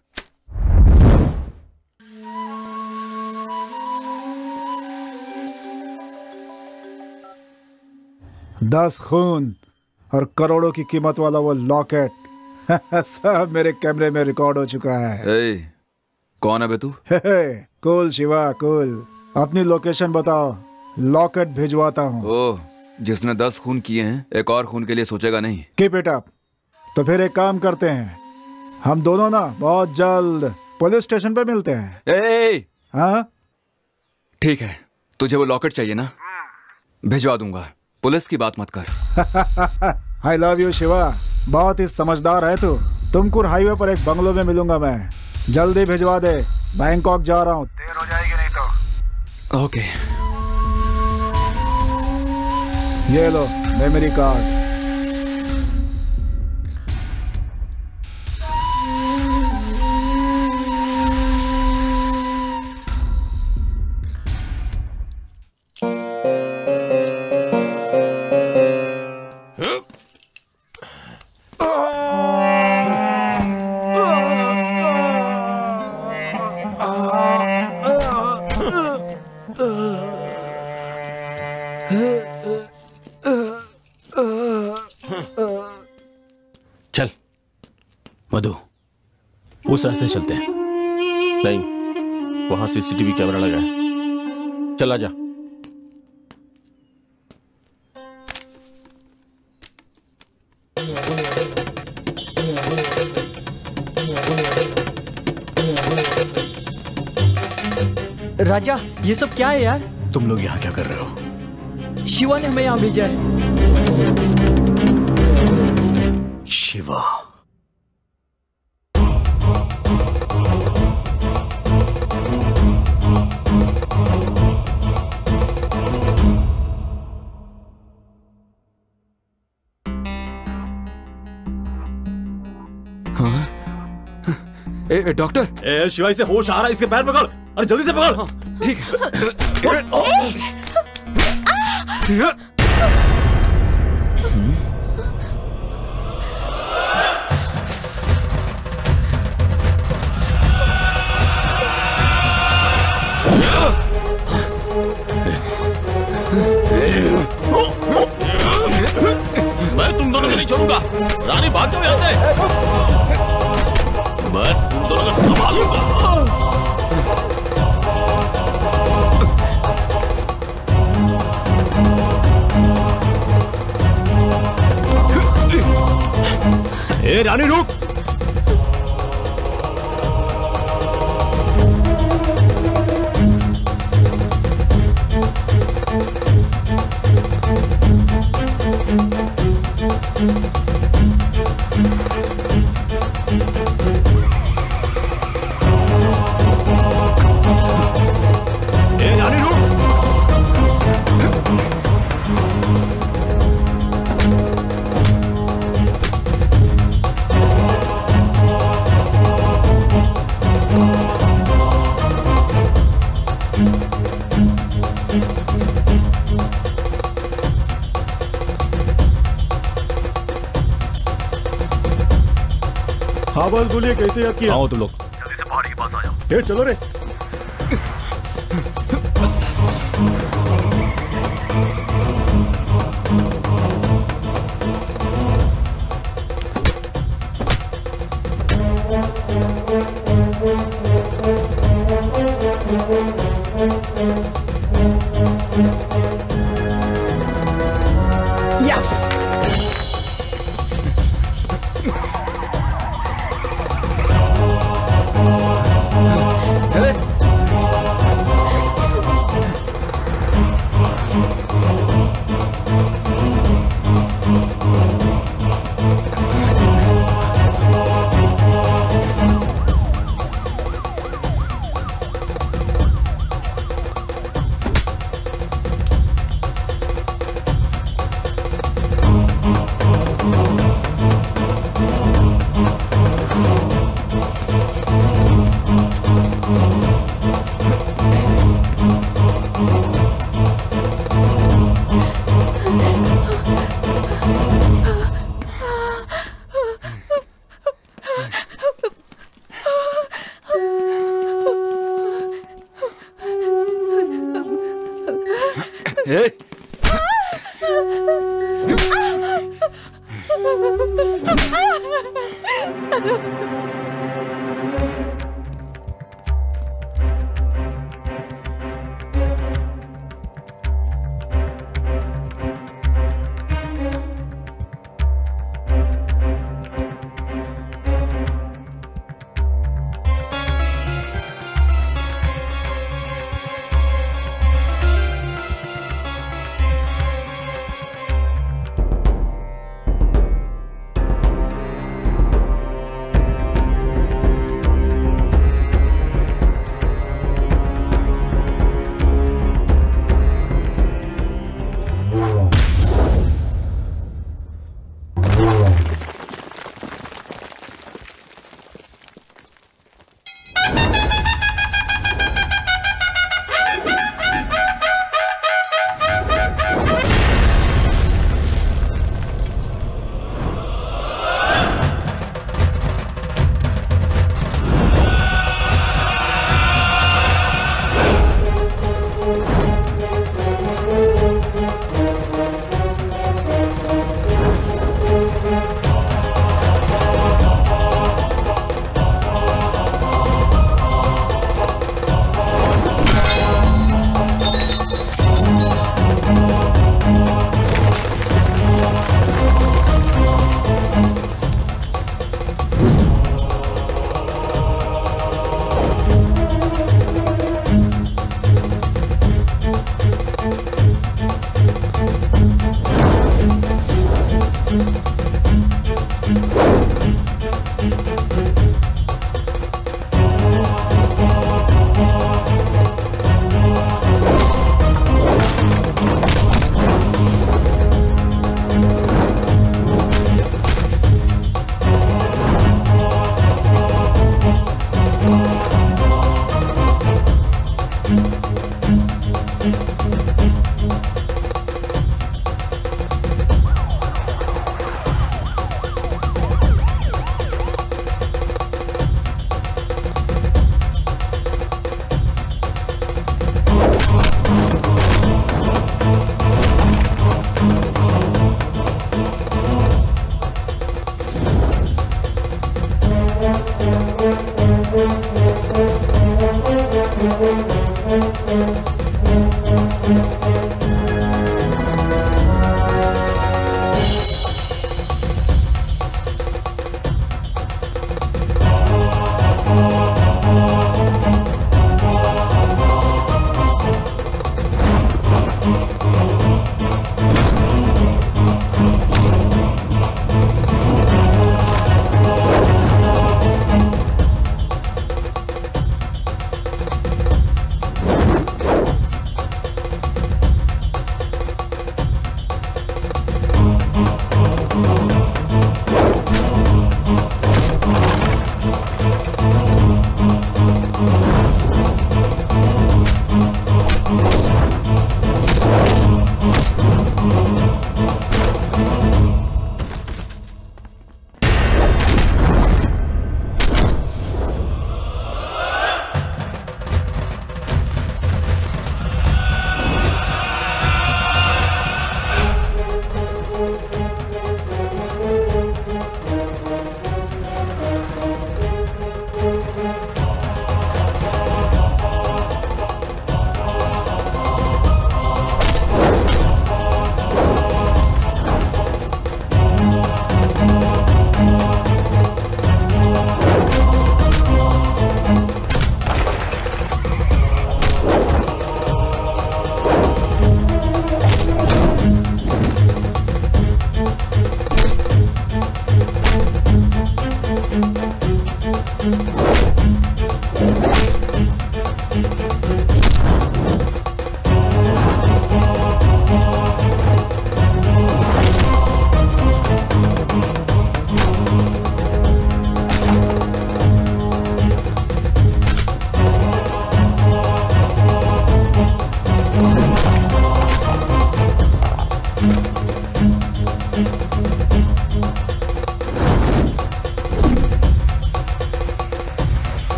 10 खून और करोड़ों की कीमत वाला वो लॉकेट सब मेरे कैमरे में रिकॉर्ड हो चुका है। कौन है बे तू? कूल शिवा कूल, अपनी लोकेशन बताओ, लॉकेट भिजवाता हूँ। ओह, जिसने 10 खून किए हैं एक और खून के लिए सोचेगा नहीं। Keep it up. तो फिर एक काम करते हैं, हम दोनों ना बहुत जल्द पुलिस स्टेशन पे मिलते हैं। हाँ ठीक है, तुझे वो लॉकेट चाहिए ना, भिजवा दूंगा, पुलिस की बात मत कर। आई लव यू शिवा, बहुत ही समझदार है तू। तुमकुर हाईवे पर एक बंगलो में मिलूंगा मैं, जल्दी भिजवा दे, बैंकॉक जा रहा हूँ, देर हो जाएगी नहीं तो। ओके। ये लो मेमोरी कार्ड। चल मधु, उस रास्ते चलते हैं। नहीं, वहां सीसीटीवी कैमरा लगा है, चला जा। राजा, ये सब क्या है यार? तुम लोग यहाँ क्या कर रहे हो? शिवा ने हमें यहाँ भेजा है। शिवा? हाँ? डॉक्टर, शिवाई से होश आ रहा है, इसके पैर पकड़, अरे जल्दी से पकड़। ठीक है। मैं तुम दोनों को नहीं छोड़ूंगा। रानी भाग जाओ यहाँ से, मैं तुम दोनों को संभालूंगा। ए रानी रुक। ए रानी रुक। हाँ बस बोलिए, कैसे याद किया? आओ तुम लोग, जल्दी से पहाड़ी के पास आ जाओ। चलो रे।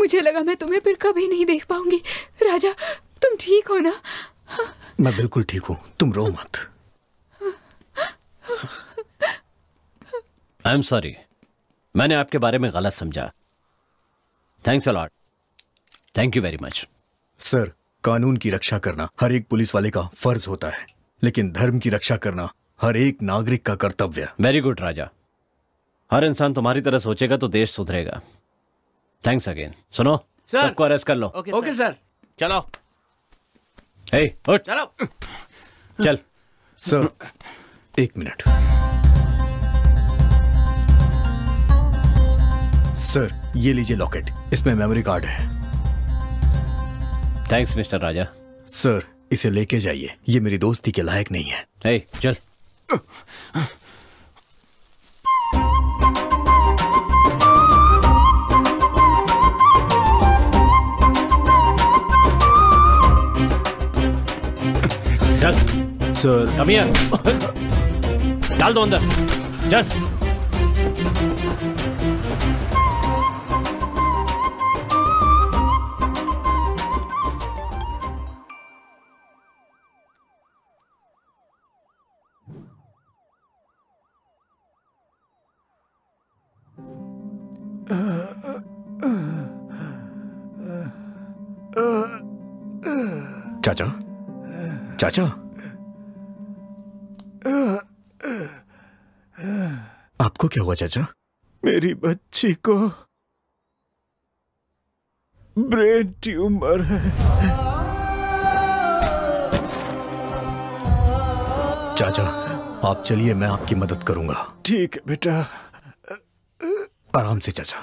मुझे लगा मैं तुम्हें फिर कभी नहीं देख पाऊंगी। राजा, तुम ठीक हो ना? मैं बिल्कुल ठीक हूँ, तुम रो मत। आई एम सॉरी, मैंने आपके बारे में गलत समझा। Thanks a lot, thank you very much. Sir, कानून की रक्षा करना हर एक पुलिस वाले का फर्ज होता है, लेकिन धर्म की रक्षा करना हर एक नागरिक का कर्तव्य। वेरी गुड राजा, हर इंसान तुम्हारी तरह सोचेगा तो देश सुधरेगा। Thanks again. सुनो, सबको अरेस्ट कर लो। Okay sir. चलो। हे, उठ। चलो। चल। Sir, 1 minute. सर, ये लीजिए लॉकेट, इसमें मेमोरी कार्ड है। थैंक्स मिस्टर राजा। सर, इसे लेके जाइए, ये मेरी दोस्ती के लायक नहीं है। हे, चल। चल। Sir, come here. डाल दो अंदर। चल। चाचा, चाचा, आपको क्या हुआ चाचा? मेरी बच्ची को ब्रेन ट्यूमर है। चाचा, आप चलिए, मैं आपकी मदद करूंगा। ठीक है बेटा। आराम से चाचा।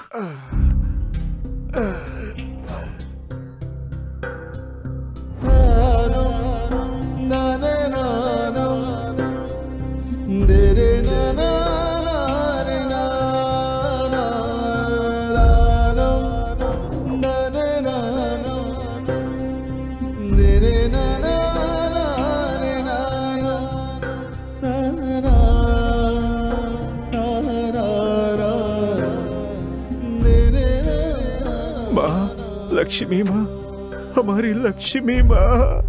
लक्ष्मी माँ, हमारी लक्ष्मी माँ।